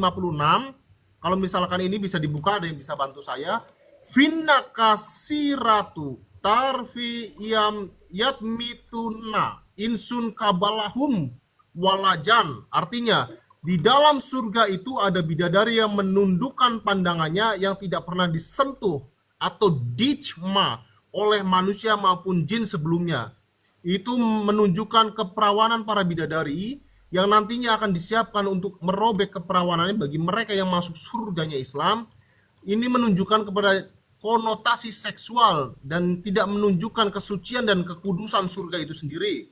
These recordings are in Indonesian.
56. Kalau misalkan ini bisa dibuka, ada yang bisa bantu saya. Finna kasiratu tarfi yam yatmituna insun kabalahum walajan. Artinya, di dalam surga itu ada bidadari yang menundukkan pandangannya yang tidak pernah disentuh atau dijma oleh manusia maupun jin sebelumnya. Itu menunjukkan keperawanan para bidadari yang nantinya akan disiapkan untuk merobek keperawanannya bagi mereka yang masuk surganya Islam. Ini menunjukkan kepada konotasi seksual dan tidak menunjukkan kesucian dan kekudusan surga itu sendiri.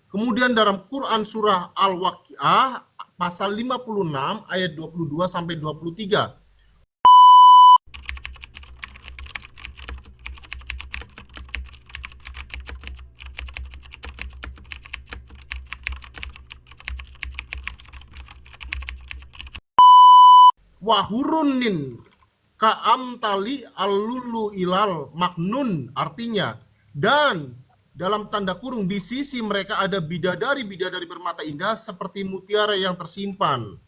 Kemudian dalam Quran surah Al-Waqiah pasal 56 ayat 22 sampai 23. Wahurunin kaamtali alulu ilal maknun, artinya dan dalam tanda kurung di sisi mereka ada bidadari-bidadari bermata indah seperti mutiara yang tersimpan.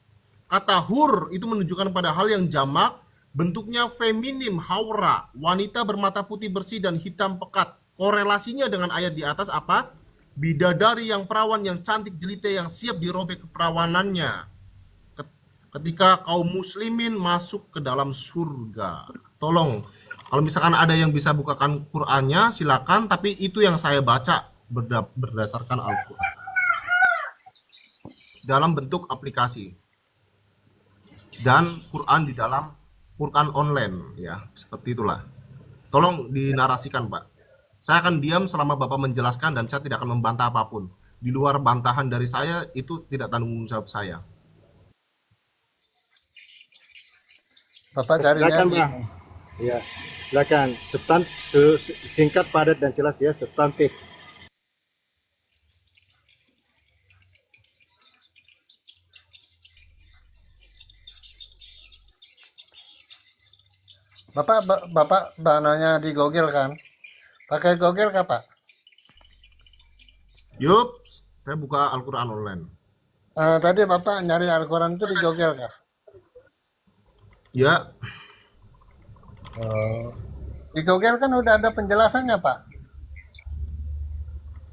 Kata hur itu menunjukkan pada hal yang jamak, bentuknya feminim, haura, wanita bermata putih bersih dan hitam pekat. Korelasinya dengan ayat di atas apa? Bidadari yang perawan, yang cantik jelita, yang siap dirobek keperawanannya ketika kaum muslimin masuk ke dalam surga. Tolong, kalau misalkan ada yang bisa bukakan Qur'annya, silakan. Tapi itu yang saya baca berdasarkan Al-Quran dalam bentuk aplikasi dan Quran di dalam Quran online, ya seperti itulah. Tolong dinarasikan, Pak. Saya akan diam selama Bapak menjelaskan dan saya tidak akan membantah apapun. Di luar bantahan dari saya itu tidak tanggung jawab saya. Bapak carinya Silakan, Bang. Ya, silakan. Singkat, padat, dan jelas ya, substantif. Bapak dananya di Google kan? Pakai Google kah, Pak? Yup, saya buka Al-Quran online. Tadi Bapak nyari Al-Quran itu di Google kah? Ya, Di Google kan udah ada penjelasannya, Pak.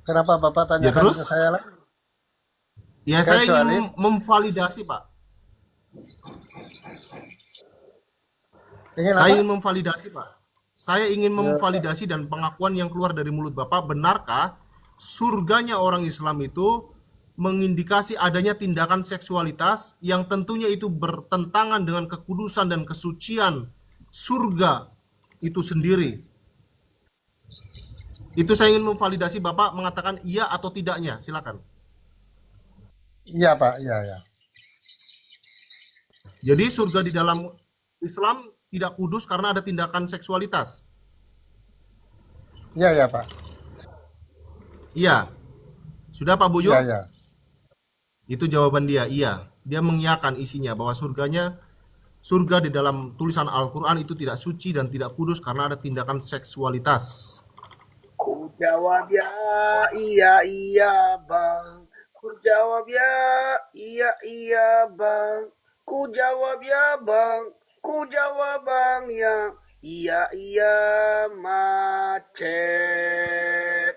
Kenapa Bapak ya tanyakan terus? ke saya lagi? Ya saya Kecuali ingin memvalidasi, Pak. ingin Saya apa? ingin memvalidasi, Pak. Saya ingin memvalidasi dan pengakuan yang keluar dari mulut Bapak, benarkah surganya orang Islam itu mengindikasi adanya tindakan seksualitas yang tentunya itu bertentangan dengan kekudusan dan kesucian surga itu sendiri. Itu saya ingin memvalidasi, Bapak mengatakan iya atau tidaknya. Silakan. Iya, Pak. Iya. Jadi surga di dalam Islam tidak kudus karena ada tindakan seksualitas. Iya, Pak. Iya. Sudah, Pak Buyo? Iya. Itu jawaban dia, iya. Dia mengiyakan isinya bahwa surga di dalam tulisan Al-Quran itu tidak suci dan tidak kudus karena ada tindakan seksualitas. Ku jawab ya, iya bang. Ku jawab ya, iya bang. Ku jawab ya bang. Ku jawab bang ya, iya macet.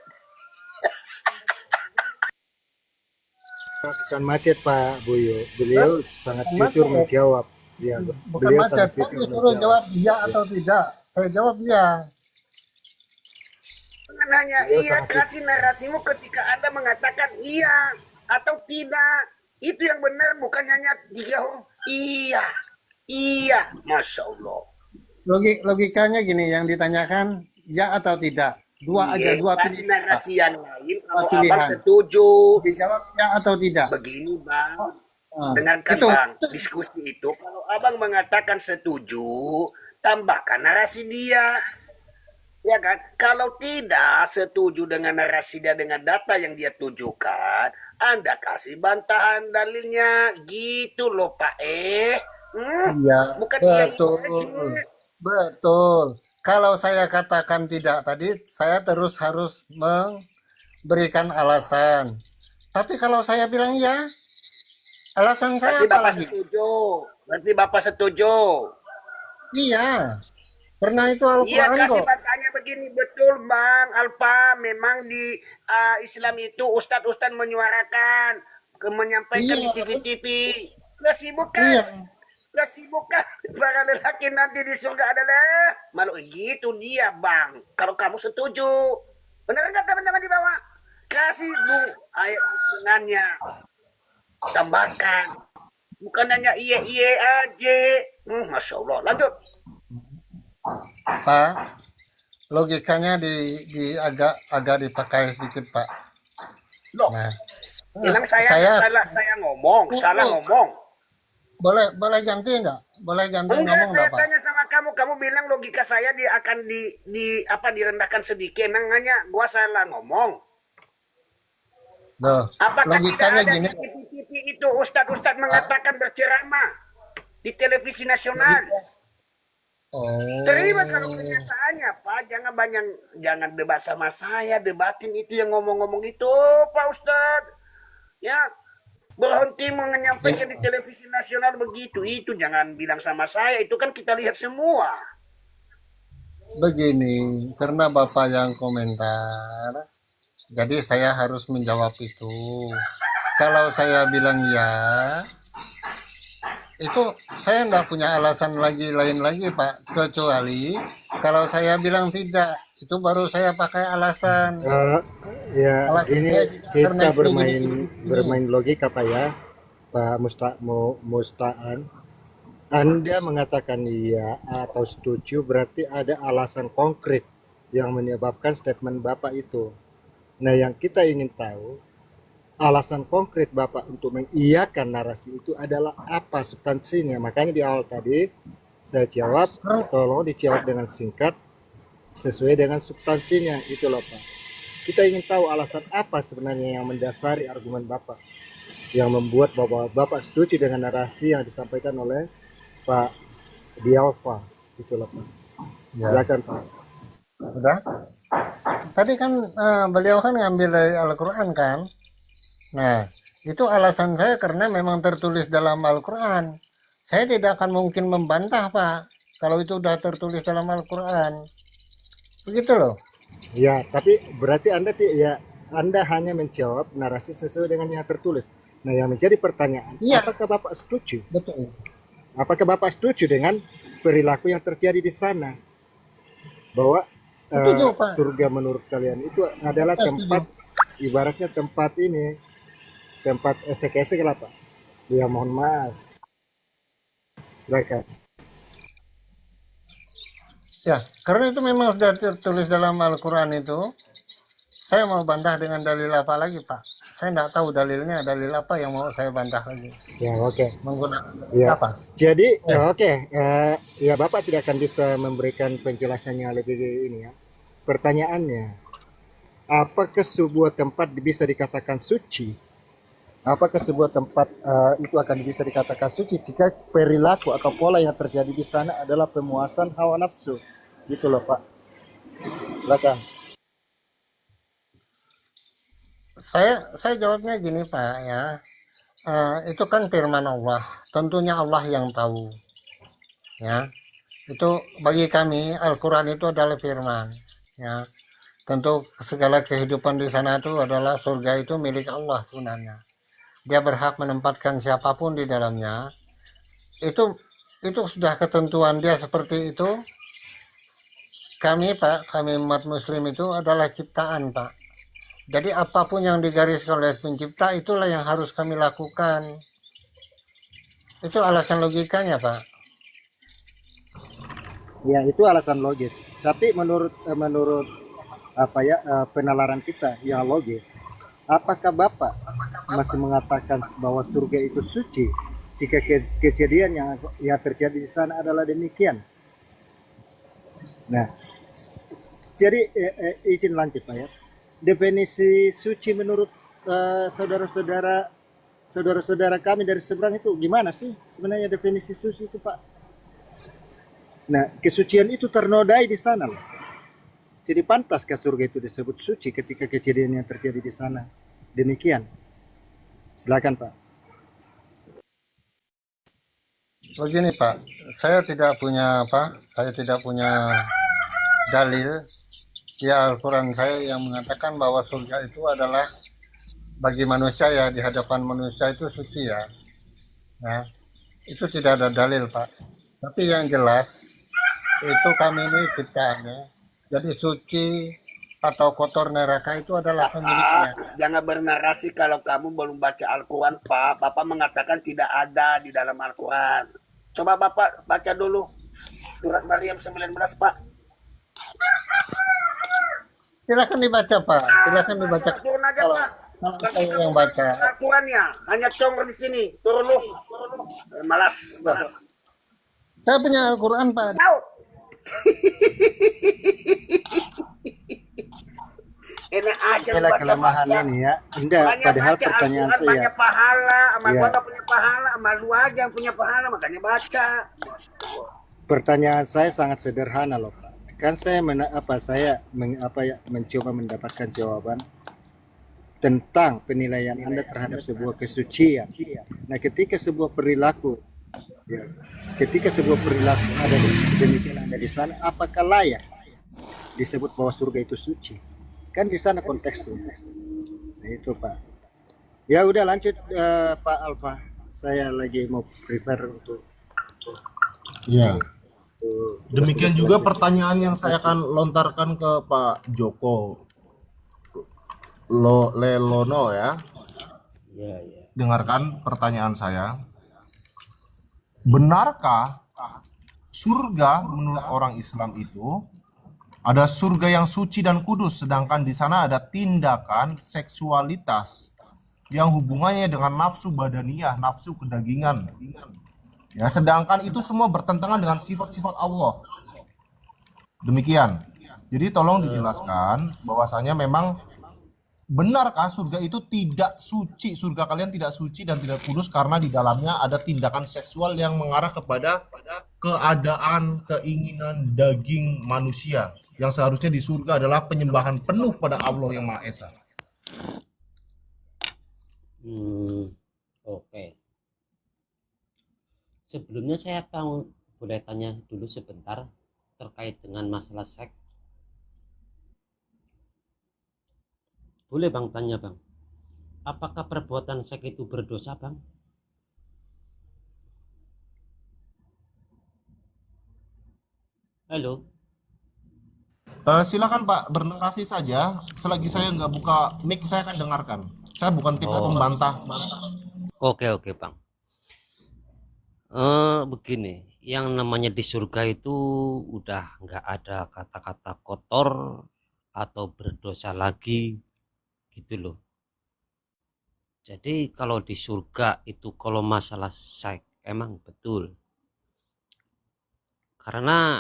Bukan macet, Pak Buyo. Beliau sangat jujur menjawab. Ya, Bukan beliau macet. sangat Kan jujur disuruh jawab menjawab. iya atau tidak. Saya jawab iya. Nanya Beliau iya, sangat kasih narasimu ketika Anda mengatakan iya atau tidak. Itu yang benar, bukan hanya 3 huruf. Iya, Masya Allah. Logikanya gini, yang ditanyakan ya atau tidak. Dua Iya, aja, dua kasih pilihan. narasi yang lain kalau Pilihan. abang setuju. Dijawab ya atau tidak. Begini bang, Ah, dengarkan itu. bang, diskusi itu kalau abang mengatakan setuju, tambahkan narasi dia. Ya kan, kalau tidak setuju dengan narasi dia dengan data yang dia tujukan, Anda kasih bantahan dalilnya, gitu loh Pak. Iya, Bukan betul. iya. Betul. Kalau saya katakan tidak tadi, saya terus harus memberikan alasan. Tapi kalau saya bilang ya, alasan saya Berarti apa Bapak lagi? setuju. Berarti Bapak setuju. Iya, pernah itu Iya, Al-Quran kasih kok. bertanya begini, betul Bang Alfa, memang di Islam itu ustadz-ustadz menyuarakan, menyampaikan di Iya, TV-TV. Gak sibuk kan? iya. Gak sibuk kan? Para lelaki nanti di surga adalah malu gitu dia Bang. Kalau kamu setuju. Benar nggak teman-teman di bawah? Kasih bu ayat dengannya, tambahkan. Bukan hanya iye-iye aja. Masya Allah. Lanjut. Pak, logikanya di agak dipakai sedikit, Pak. Loh, Nah, bilang saya saya saya ngomong, salah ngomong. boleh boleh ganti nggak? Boleh ganti Enggak, ngomong saya nggak, Pak? tanya sama kamu, kamu bilang logika saya akan direndahkan sedikit. Emangnya gua salah ngomong? Loh, Apakah tidak logikanya ada gini. di TV itu ustadz-ustadz mengatakan berceramah di televisi nasional? Terima kalau Oh, kenyataannya, Pak. Jangan debat sama saya, debatin itu yang ngomong-ngomong itu, Pak Ustadz. Ya, berhenti menyampaikan di televisi nasional begitu. Itu jangan bilang sama saya, itu kan kita lihat semua. begini, karena Bapak yang komentar, jadi saya harus menjawab itu. Kalau saya bilang ya, itu saya nggak punya alasan lain lagi Pak, kecuali kalau saya bilang tidak, itu baru saya pakai alasan. Ya, ini Karena kita bermain logika Pak ya, Pak Mustaan. Anda mengatakan iya atau setuju berarti ada alasan konkret yang menyebabkan statement Bapak itu. Nah, yang kita ingin tahu, alasan konkret Bapak untuk mengiyakan narasi itu adalah apa substansinya. Makanya di awal tadi saya jawab, tolong dijawab dengan singkat sesuai dengan substansinya. Itu loh Pak. Kita ingin tahu alasan apa sebenarnya yang mendasari argumen Bapak, yang membuat Bapak setuju dengan narasi yang disampaikan oleh Pak Dialfa. Itu loh Pak. Ya, Silakan Pak. udah. Tadi kan beliau kan ngambil dari Al-Quran kan. Nah, itu alasan saya karena memang tertulis dalam Al-Quran. Saya tidak akan mungkin membantah, Pak, kalau itu sudah tertulis dalam Al-Quran. Begitu loh. Ya, tapi berarti Anda hanya menjawab narasi sesuai dengan yang tertulis. Nah, yang menjadi pertanyaan, Iya, apakah Bapak setuju? betul. Apakah Bapak setuju dengan perilaku yang terjadi di sana? Bahwa Setuju, Pak. surga menurut kalian itu adalah Kita tempat, setuju. ibaratnya tempat esek-esek lah Pak. Ya mohon maaf. Silakan. Ya, karena itu memang sudah tertulis dalam Al-Quran itu. Saya mau bantah dengan dalil apa lagi, Pak? Saya tidak tahu dalilnya, dalil apa yang mau saya bantah lagi. Ya, oke. Menggunakan Ya. apa? Jadi, Ya. oke, ya Bapak tidak akan bisa memberikan penjelasannya lebih ini ya. Pertanyaannya, apakah sebuah tempat bisa dikatakan suci? Apakah sebuah tempat itu akan bisa dikatakan suci jika perilaku atau pola yang terjadi di sana adalah pemuasan hawa nafsu? Gitu loh Pak. Silakan. Saya jawabnya gini, Pak, ya. Itu kan firman Allah. Tentunya Allah yang tahu. Ya. Itu bagi kami Al-Quran itu adalah firman. Ya. Tentu segala kehidupan di sana itu adalah surga itu milik Allah sebenarnya. Dia berhak menempatkan siapapun di dalamnya. Itu sudah ketentuan dia seperti itu. Kami, Pak, kami umat muslim itu adalah ciptaan, Pak. Jadi apapun yang digariskan oleh pencipta itulah yang harus kami lakukan. Itu alasan logikanya, Pak. Ya, itu alasan logis. Tapi menurut penalaran kita yang logis, apakah Bapak masih mengatakan bahwa surga itu suci jika kejadian yang terjadi di sana adalah demikian? Nah, jadi izin lanjut Pak ya. Definisi suci menurut saudara-saudara kami dari seberang itu gimana sih sebenarnya definisi suci itu Pak? Nah, kesucian itu ternodai di sana loh. Jadi pantaskah surga itu disebut suci ketika kejadian yang terjadi di sana? Demikian. Silakan Pak. begini Pak, saya tidak punya apa, saya tidak punya dalil di Al-Quran saya yang mengatakan bahwa surga itu adalah bagi manusia ya, di hadapan manusia itu suci ya. Nah, itu tidak ada dalil Pak. Tapi yang jelas itu kami ini ciptaannya. Jadi suci atau kotor neraka itu adalah pemiliknya. Jangan bernarasi kalau kamu belum baca Al-Quran, Pak. Bapak mengatakan tidak ada di dalam Al-Quran. Coba Bapak baca dulu surat Maryam 19, Pak. Silakan dibaca Pak, silakan dibaca. Turun aja, Kalau Pak. saya yang baca. Al-Qurannya hanya congor di sini. Turun lu. Malas. Saya punya Al-Quran Pak. Tahu. Enak aja Inilah kelemahan baca-baca. ini ya. Enggak, Makanya padahal baca pertanyaan Al-Quran saya. banyak pahala. Sama Iya. gua gak punya pahala. Sama lu aja yang punya pahala. Makanya baca. Pertanyaan saya sangat sederhana loh Pak. Kan saya mencoba mendapatkan jawaban tentang penilaian Anda terhadap sebuah kesucian. Nah, ketika sebuah perilaku ya, ada demikian ada di sana, apakah layak disebut bahwa surga itu suci? Kan di sana konteksnya. Nah, itu Pak. Ya udah lanjut Pak Alfa. Saya lagi mau prepare untuk Ya. untuk Demikian juga pertanyaan yang saya akan lontarkan ke Pak Joko Lelono ya. Dengarkan pertanyaan saya. Benarkah surga menurut orang Islam itu ada surga yang suci dan kudus, sedangkan di sana ada tindakan seksualitas yang hubungannya dengan nafsu badaniyah, nafsu kedagingan. Ya, sedangkan itu semua bertentangan dengan sifat-sifat Allah. Demikian. Jadi tolong dijelaskan bahwasanya memang benarkah surga itu tidak suci, surga kalian tidak suci dan tidak kudus karena di dalamnya ada tindakan seksual yang mengarah kepada keadaan, keinginan daging manusia. Yang seharusnya di surga adalah penyembahan penuh pada Allah yang Maha Esa. Oke. Sebelumnya saya boleh tanya dulu sebentar terkait dengan masalah seks. Boleh Bang tanya Bang, apakah perbuatan seks itu berdosa Bang? Halo? Silakan Pak, bernarasi saja. Selagi saya nggak buka mic, saya akan dengarkan. Saya bukan tipe pembantah. Oke Bang. Begini, yang namanya di surga itu udah nggak ada kata-kata kotor atau berdosa lagi gitu loh. Jadi kalau di surga itu kalau masalah seks emang betul. Karena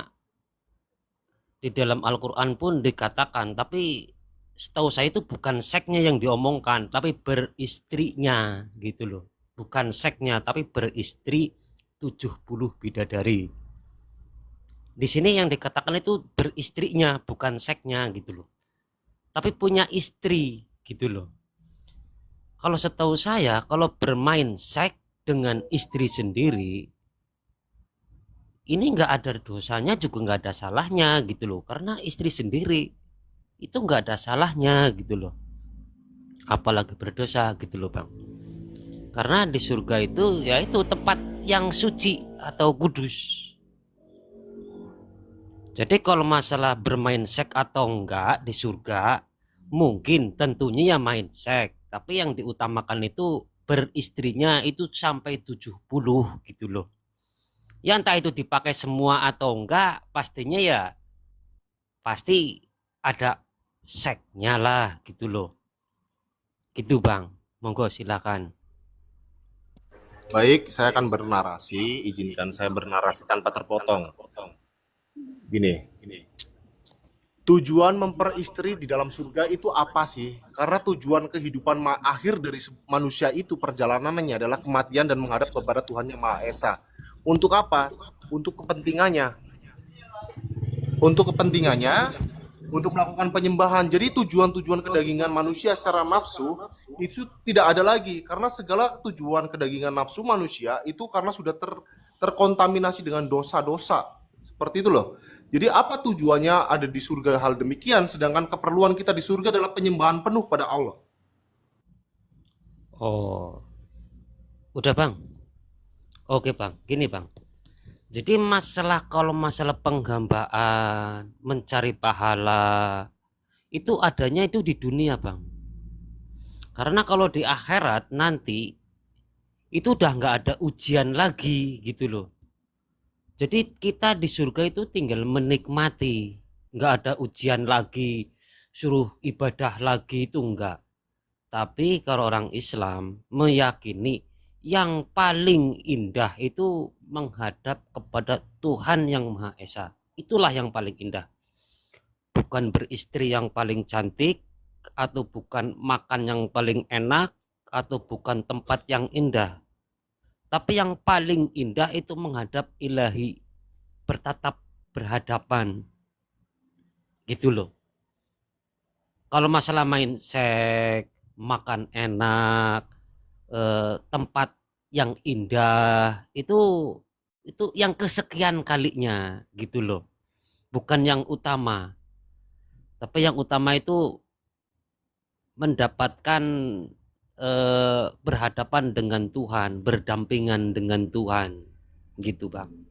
di dalam Al-Quran pun dikatakan, tapi setahu saya itu bukan seksnya yang diomongkan, tapi beristrinya gitu loh. Bukan seksnya, tapi beristri 70 bidadari. Di sini yang dikatakan itu beristrinya, bukan seksnya gitu loh. Tapi punya istri gitu loh. Kalau setahu saya, kalau bermain seks dengan istri sendiri, ini nggak ada dosanya juga nggak ada salahnya gitu loh, karena istri sendiri itu nggak ada salahnya gitu loh, apalagi berdosa gitu loh Bang. Karena di surga itu yaitu tempat yang suci atau kudus. Jadi kalau masalah bermain seks atau enggak di surga, mungkin tentunya ya main seks, tapi yang diutamakan itu beristrinya itu sampai 70 gitu loh. Ya entah itu dipakai semua atau enggak, pastinya ya pasti ada seksnya lah gitu loh. Gitu Bang, monggo silakan. Baik, saya akan bernarasi. Izinkan saya bernarasi tanpa terpotong. Gini. Tujuan memperistri di dalam surga itu apa sih? Karena tujuan kehidupan akhir dari manusia itu perjalanannya adalah kematian dan menghadap kepada Tuhan yang Maha Esa. Untuk apa? Untuk kepentingannya. Untuk melakukan penyembahan. Jadi tujuan-tujuan kedagingan manusia secara nafsu itu tidak ada lagi. Karena segala tujuan kedagingan nafsu manusia itu karena sudah terkontaminasi dengan dosa-dosa. Seperti itu loh. Jadi apa tujuannya ada di surga hal demikian, sedangkan keperluan kita di surga adalah penyembahan penuh pada Allah. Oh, udah Bang. Oke Bang, gini Bang. Jadi kalau masalah penghambaan, mencari pahala, itu adanya itu di dunia Bang. Karena kalau di akhirat nanti itu udah nggak ada ujian lagi gitu loh. Jadi kita di surga itu tinggal menikmati, nggak ada ujian lagi, suruh ibadah lagi itu enggak. Tapi kalau orang Islam meyakini yang paling indah itu menghadap kepada Tuhan yang Maha Esa. Itulah yang paling indah. Bukan beristri yang paling cantik, atau bukan makan yang paling enak, atau bukan tempat yang indah. Tapi yang paling indah itu menghadap ilahi, bertatap berhadapan. Gitu loh. Kalau masalah main seks, makan enak, tempat yang indah, itu yang kesekian kalinya gitu loh. Bukan yang utama. Tapi yang utama itu mendapatkan berhadapan dengan Tuhan, berdampingan dengan Tuhan, gitu Bang.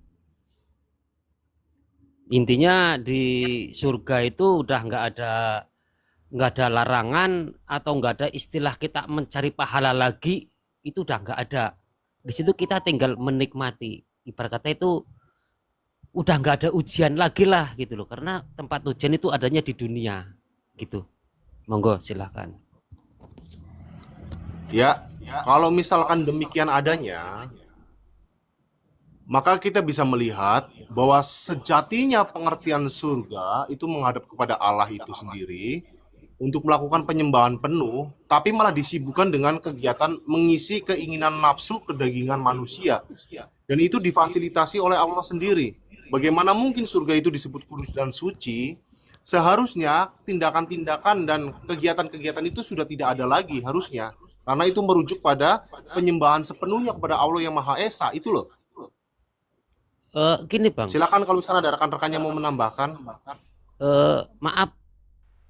Intinya di surga itu udah nggak ada larangan atau nggak ada istilah kita mencari pahala lagi, itu udah nggak ada. Di situ kita tinggal menikmati. Ibarat kata itu udah nggak ada ujian lagi lah gitu loh, karena tempat ujian itu adanya di dunia, gitu. Monggo silahkan. Ya, kalau misalkan demikian adanya, maka kita bisa melihat bahwa sejatinya pengertian surga itu menghadap kepada Allah itu sendiri untuk melakukan penyembahan penuh, tapi malah disibukkan dengan kegiatan mengisi keinginan nafsu kedagingan manusia. Dan itu difasilitasi oleh Allah sendiri. Bagaimana mungkin surga itu disebut kudus dan suci? Seharusnya tindakan-tindakan dan kegiatan-kegiatan itu sudah tidak ada lagi harusnya. Karena itu merujuk pada penyembahan sepenuhnya kepada Allah yang Maha Esa, itu loh. Gini Bang, Silakan kalau misalnya ada rekan-rekannya mau menambahkan. maaf,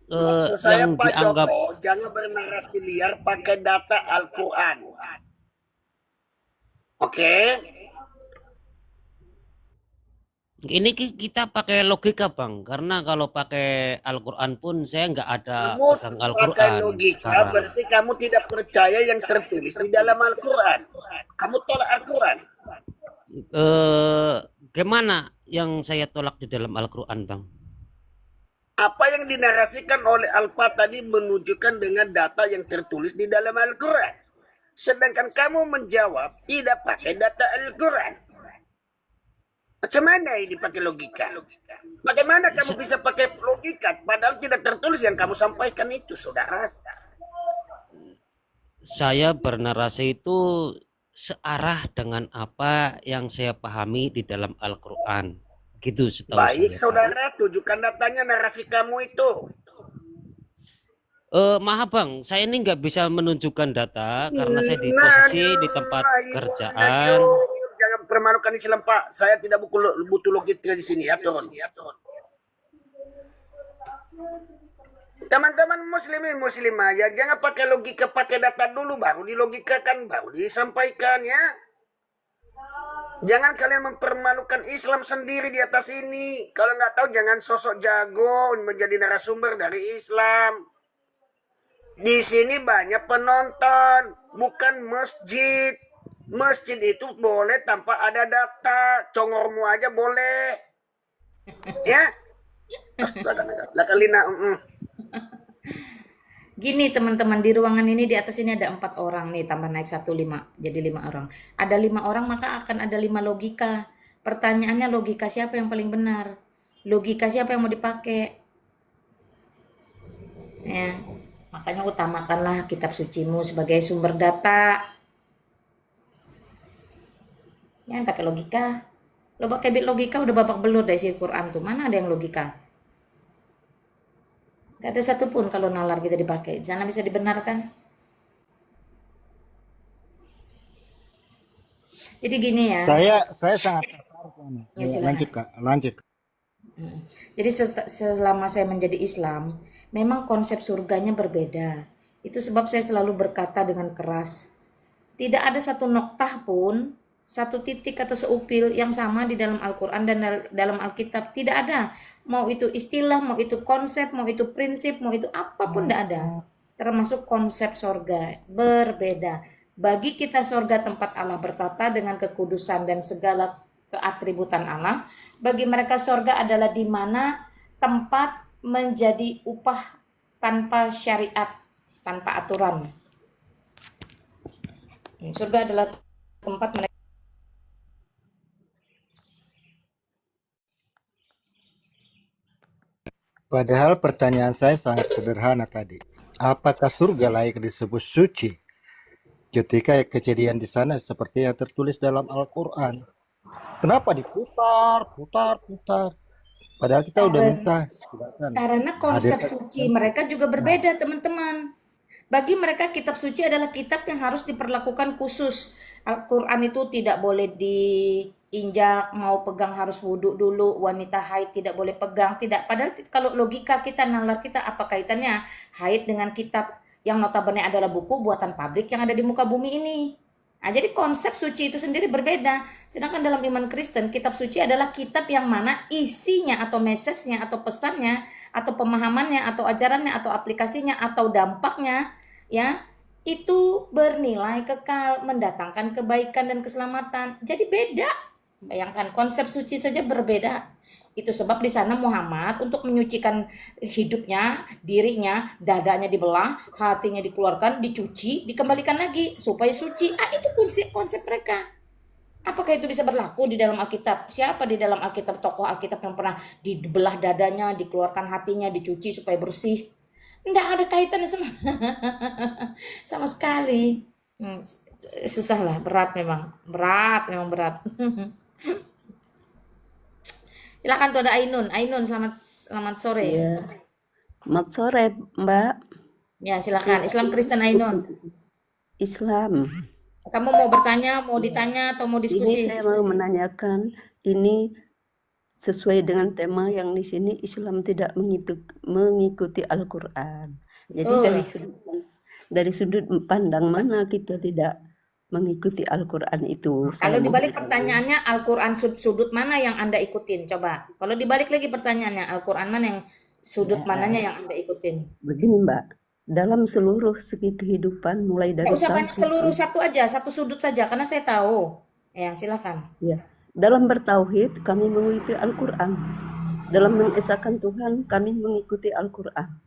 Maksud saya yang Pak dianggap Joko, jangan bernarasi liar pakai data Al-Quran. Oke? ini kita pakai logika Bang, karena kalau pakai Al-Quran pun saya nggak ada Kamu pegang pakai Al-Quran logika, sekarang. berarti kamu tidak percaya yang tertulis di dalam Al-Quran. Kamu tolak Al-Quran. Gimana yang saya tolak di dalam Al-Quran Bang? Apa yang dinarasikan oleh Alfa tadi menunjukkan dengan data yang tertulis di dalam Al-Quran. Sedangkan kamu menjawab tidak pakai data Al-Quran. Macam mana ini pakai logika? Bagaimana kamu bisa pakai logika padahal tidak tertulis yang kamu sampaikan itu, saudara? Saya bernarasi itu searah dengan apa yang saya pahami di dalam Al-Quran. Gitu setahu Baik, saya. saudara, tunjukkan datanya narasi kamu itu. Maaf Bang, saya ini nggak bisa menunjukkan data karena saya di posisi di tempat kerjaan. Jangan permalukan Islam, Pak. Saya tidak butuh logika di sini, ya, Tuhan. Teman-teman muslimin muslimah, ya jangan pakai logika, pakai data dulu baru dilogikakan, baru disampaikan ya. Jangan kalian mempermalukan Islam sendiri di atas ini. Kalau nggak tahu jangan sosok jago menjadi narasumber dari Islam. Di sini banyak penonton, bukan masjid. Masjid itu boleh tanpa ada data, congormu aja boleh. Ya. Lakalina. Gini teman-teman, di ruangan ini di atas ini ada 4 orang nih, tambah naik 1 5, jadi 5 orang. Ada 5 orang maka akan ada 5 logika. Pertanyaannya logika siapa yang paling benar? Logika siapa yang mau dipakai? Ya, makanya utamakanlah kitab sucimu sebagai sumber data. Jangan pakai logika. Lo pakai logika udah babak belur dari isi Quran tuh. Mana ada yang logika? Gak ada satupun kalau nalar kita dipakai. Sana bisa dibenarkan. Jadi gini ya. Saya sangat tertarik ini. Ya, silakan. Lanjut Kak, lanjut. Jadi selama saya menjadi Islam, memang konsep surganya berbeda. Itu sebab saya selalu berkata dengan keras, tidak ada satu noktah pun, satu titik atau seupil yang sama di dalam Al-Quran dan dalam Alkitab. Tidak ada. Mau itu istilah, mau itu konsep, mau itu prinsip, mau itu apapun tidak ada. Termasuk konsep sorga. Berbeda. Bagi kita sorga tempat Allah bertata dengan kekudusan dan segala keatributan Allah. Bagi mereka sorga adalah di mana tempat menjadi upah tanpa syariat, tanpa aturan. Surga adalah tempat mereka. Padahal pertanyaan saya sangat sederhana tadi. Apakah surga layak disebut suci? Ketika kejadian di sana seperti yang tertulis dalam Al-Quran. Kenapa diputar, putar, putar? Padahal kita udah minta silakan. Karena konsep Hadirkan. suci mereka juga berbeda, teman-teman. Bagi mereka kitab suci adalah kitab yang harus diperlakukan khusus. Al-Quran itu tidak boleh diinjak, mau pegang harus wudhu dulu, wanita haid tidak boleh pegang, tidak. Padahal kalau logika kita, nalar kita, apa kaitannya haid dengan kitab yang notabene adalah buku buatan pabrik yang ada di muka bumi ini. Nah, jadi konsep suci itu sendiri berbeda. Sedangkan dalam iman Kristen, kitab suci adalah kitab yang mana isinya atau message-nya atau pesannya atau pemahamannya atau ajarannya atau aplikasinya atau dampaknya ya itu bernilai kekal, mendatangkan kebaikan dan keselamatan. Jadi beda. Bayangkan konsep suci saja berbeda. Itu sebab di sana Muhammad untuk menyucikan hidupnya, dirinya, dadanya dibelah, hatinya dikeluarkan, dicuci, dikembalikan lagi supaya suci. Itu konsep mereka. Apakah itu bisa berlaku di dalam Alkitab? Siapa di dalam Alkitab, tokoh Alkitab yang pernah dibelah dadanya, dikeluarkan hatinya, dicuci supaya bersih? Tidak ada kaitannya sama sama sekali. Susah lah, berat memang berat. Silakan tuh ada Ainun. Ainun, selamat sore. Ya, selamat sore, Mbak. Ya, silakan. Islam Kristen Ainun. Islam. Kamu mau bertanya, mau ditanya atau mau diskusi? Ini saya mau menanyakan, ini sesuai dengan tema yang di sini Islam tidak mengikuti Al-Quran. Jadi dari sudut pandang mana kita tidak mengikuti Al-Quran itu? Kalau dibalik pertanyaannya Al-Quran sudut mana yang Anda ikutin? Coba. Kalau dibalik lagi pertanyaannya Al-Quran mana yang sudut mananya yang Anda ikutin? Begini Mbak, dalam seluruh segi kehidupan mulai dari Nggak usah banyak seluruh, satu aja, satu sudut saja karena saya tahu. Ya, silakan. Ya, dalam bertauhid kami mengikuti Al-Quran. Dalam mengesahkan Tuhan kami mengikuti Al-Quran.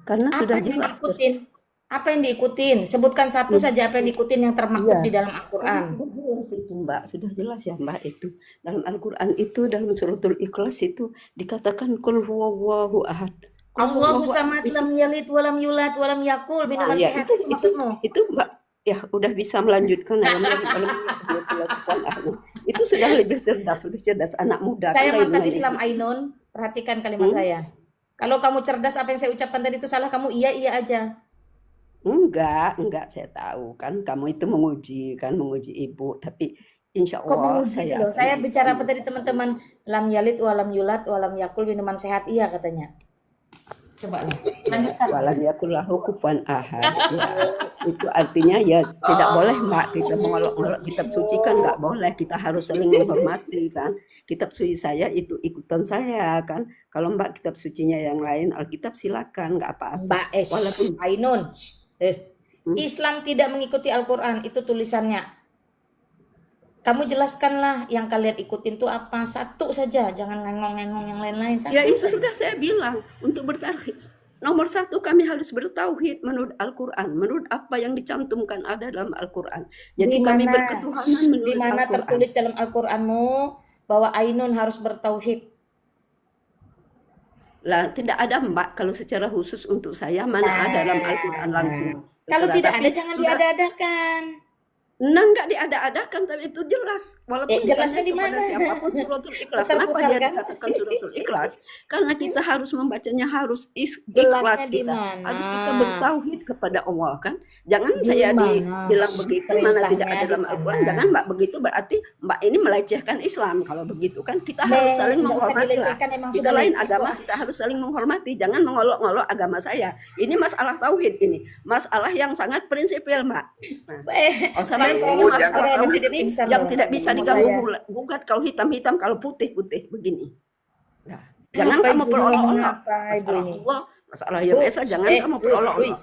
Karena Apa sudah yang jelas. diikutin? Apa yang diikutin? Sebutkan satu saja apa yang diikutin yang termaktub di dalam Al-Quran. Sudah jelas itu Mbak, sudah jelas ya Mbak itu. Dalam Al-Quran itu, dalam suratul Ikhlas itu dikatakan Qul huwallahu ahad. Allahu samad lam yalid walam yulad walam yakul minuman ya, sehat itu maksudmu. Itu Mbak, ya udah bisa melanjutkan itu sudah lebih cerdas anak muda. Saya kan mantan lain-lain Islam itu. Ainun, perhatikan kalimat saya. Kalau kamu cerdas apa yang saya ucapkan tadi itu salah, kamu iya aja. Enggak, saya tahu kan kamu itu menguji ibu, tapi insya Kok Allah menguji itu loh? Saya bicara apa tadi teman-teman? Lam yalid walam yulad walam yakul minuman sehat, iya katanya. Coba nih, lanjutkan. Walam yakul lahu kufuwan ahad. Ya, itu artinya ya tidak boleh Mbak kita mengolok-olok kitab suci kan nggak boleh, kita harus saling menghormati kan. Kitab suci saya itu ikutan saya kan. Kalau Mbak kitab sucinya yang lain Alkitab silakan nggak apa-apa. Mbak Walaupun Ainun, Islam tidak mengikuti Al-Quran, itu tulisannya. Kamu jelaskanlah yang kalian ikutin tuh apa, satu saja, jangan ngengong-ngengong yang lain-lain. Ya itu saja. sudah saya bilang, untuk bertauhid nomor satu kami harus bertauhid menurut Al-Quran, menurut apa yang dicantumkan ada dalam Al-Quran. Jadi kami berketuhanan menurut di mana Al-Quran. tertulis dalam Al-Quranmu bahwa Ainun harus bertauhid? Lah tidak ada Mbak, kalau secara khusus untuk saya mana ada dalam Al-Quran langsung. Kalau tidak Tapi ada jangan sudah- diada-adakan. Nah, nggak diada-adakan, tapi itu jelas. Walaupun jelasnya ditanya di kepada mana? siapapun suratul ikhlas. Kenapa Putar-putar dia kan? dikatakan suratul ikhlas? Karena kita harus membacanya harus Jelasnya ikhlas di kita. mana? Harus kita bertauhid kepada Allah kan. Jangan Di saya mana? dibilang begitu mana tidak Perintahnya ada di dalam Al-Quran. mana? Jangan Mbak begitu berarti Mbak ini melecehkan Islam. Kalau begitu kan kita harus saling Nggak usah menghormati lah. dilecehkan, emang Kita sudah lain leceh agama, kok. kita harus saling menghormati. Jangan mengolok-olok agama saya. Ini masalah tauhid ini. Masalah yang sangat prinsipil, Mbak. Nah, Eh, sampai Pak, ini Oh, masalah jangan. nanti tauhid jadi ini pingsan yang loh tidak bisa mau diganggu saya. gugat kalau hitam-hitam, kalau putih-putih begini. Nah, jangan Apa kamu ibu ini perolok-olok apa ibu masalah ini? Allah, masalah yang esa, jangan kamu Uy, perolok-olok.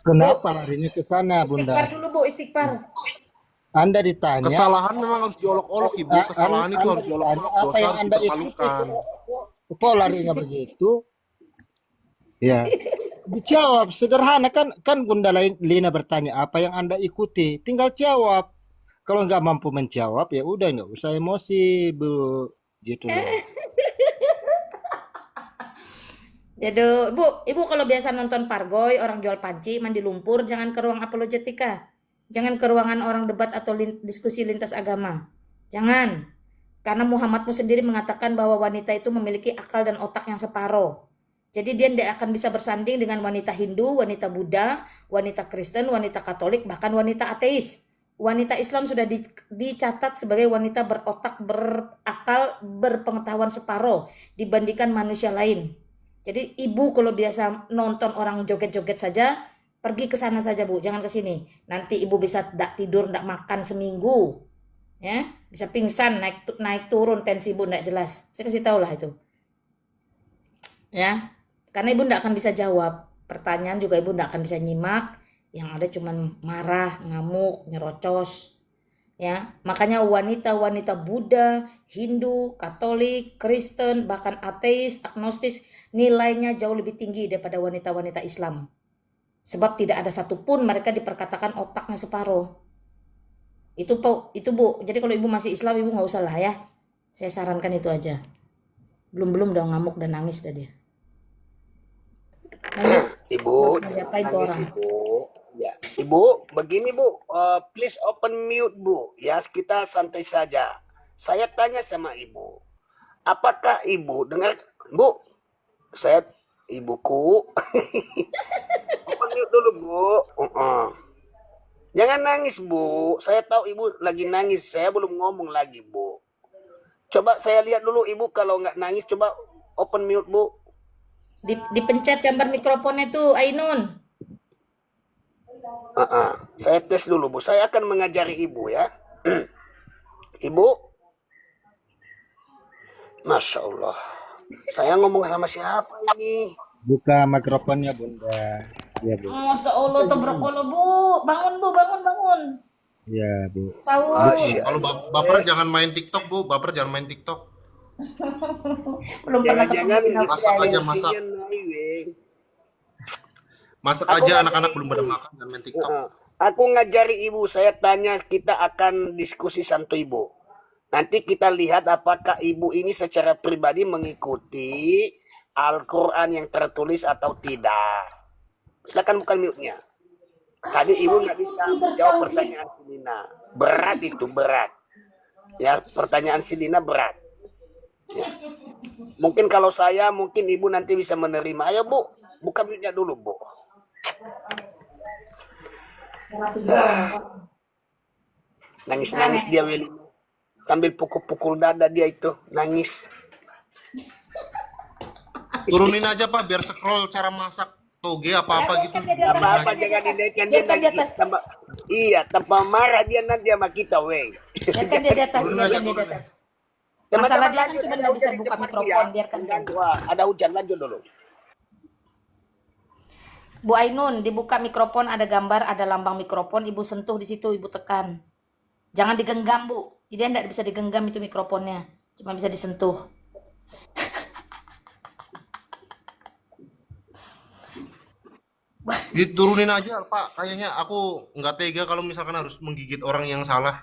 Kenapa larinya ke sana, Bunda? istighfar dulu Bu, istighfar. Anda ditanya, Kesalahan memang harus diolok-olok, Ibu. Kesalahan itu harus diolok-olok, apa dosa yang harus Anda dipermalukan. kok larinya begitu? Ya, dijawab sederhana kan Bunda Lina bertanya apa yang Anda ikuti, tinggal jawab. Kalau nggak mampu menjawab ya udah nggak usah emosi, Bu. Gitu loh. Jadi, Ibu kalau biasa nonton Pargoy, orang jual panci, mandi lumpur, jangan ke ruang apologetika. Jangan ke ruangan orang debat atau diskusi lintas agama. Jangan. Karena Muhammadmu sendiri mengatakan bahwa wanita itu memiliki akal dan otak yang separuh. Jadi dia tidak akan bisa bersanding dengan wanita Hindu, wanita Buddha, wanita Kristen, wanita Katolik, bahkan wanita ateis. Wanita Islam sudah dicatat sebagai wanita berotak, berakal, berpengetahuan separuh dibandingkan manusia lain. Jadi ibu kalau biasa nonton orang joget-joget saja, pergi ke sana saja Bu, jangan ke sini. Nanti ibu bisa tidak tidur, tidak makan seminggu. Ya, bisa pingsan, naik turun tensi ibu tidak jelas. Saya kasih tahu lah itu. Ya, karena ibu tidak akan bisa jawab. Pertanyaan juga ibu tidak akan bisa nyimak. Yang ada cuman marah, ngamuk, nyerocos. Ya, makanya wanita-wanita Buddha, Hindu, Katolik, Kristen, bahkan ateis, agnostis nilainya jauh lebih tinggi daripada wanita-wanita Islam. Sebab tidak ada satupun mereka diperkatakan otaknya separuh. Itu Bu. Jadi kalau ibu masih Islam, ibu nggak usah lah ya. Saya sarankan itu aja. Belum udah ngamuk dan nangis dah dia. Lanjut. Ibu, Mas, siapa jangan itu nangis orang? Ibu. Ya, Ibu, begini Bu, please open mute Bu. Ya, kita santai saja. Saya tanya sama Ibu, apakah Ibu dengar, Bu? Saya ibuku. Open mute dulu Bu. Jangan nangis Bu. Saya tahu Ibu lagi nangis. Saya belum ngomong lagi Bu. Coba saya lihat dulu Ibu kalau nggak nangis. Coba open mute Bu. Dipencet gambar mikrofonnya tuh, Ainun. Saya tes dulu Bu. Saya akan mengajari Ibu ya. Ibu. Masya Allah. Saya ngomong sama siapa ini? Buka mikrofonnya, Bunda. Ya, Bu. Masya Allah, tobrokolo Bu. Bangun Bu, bangun. Ya, Bu. Tahu. Kalau baper jangan main TikTok, Bu. Baper jangan main TikTok. Belum pernah ketemu Jangan-jangan Bina masak Wijaya. aja, masak. Masak Aku aja, nggak anak-anak jadi, belum pada makan, jangan main TikTok. Aku ngajari Ibu, saya tanya, kita akan diskusi santuy Ibu. Nanti kita lihat apakah Ibu ini secara pribadi mengikuti Al-Quran yang tertulis atau tidak. Silakan bukan mute-nya. Tadi Ibu nggak bisa jawab pertanyaan Silina. Berat itu, berat. Ya, pertanyaan Silina berat. Ya. Mungkin kalau saya, mungkin Ibu nanti bisa menerima. Ayo Bu, buka mute-nya dulu Bu. Nangis-nangis dia Willy. Sambil pukul-pukul dada dia itu, nangis. Turunin aja Pak, biar scroll cara masak toge apa-apa gitu. Apa-apa jangan dinaikkan dia Biarkan di nanti atas. Iya, tanpa marah dia nanti sama kita, wey. Biarkan dia di atas, biarkan dia di atas. Masalah dia kan cuma nggak bisa buka mikrofon, biarkan dia. Wah, ada hujan, lanjut dulu. Bu Ainun, dibuka mikrofon, ada gambar, ada lambang mikrofon, ibu sentuh di situ, ibu tekan. Jangan digenggam Bu, jadi tidak bisa digenggam itu mikrofonnya, cuma bisa disentuh. Diturunin aja Pak, kayaknya aku nggak tega kalau misalkan harus menggigit orang yang salah.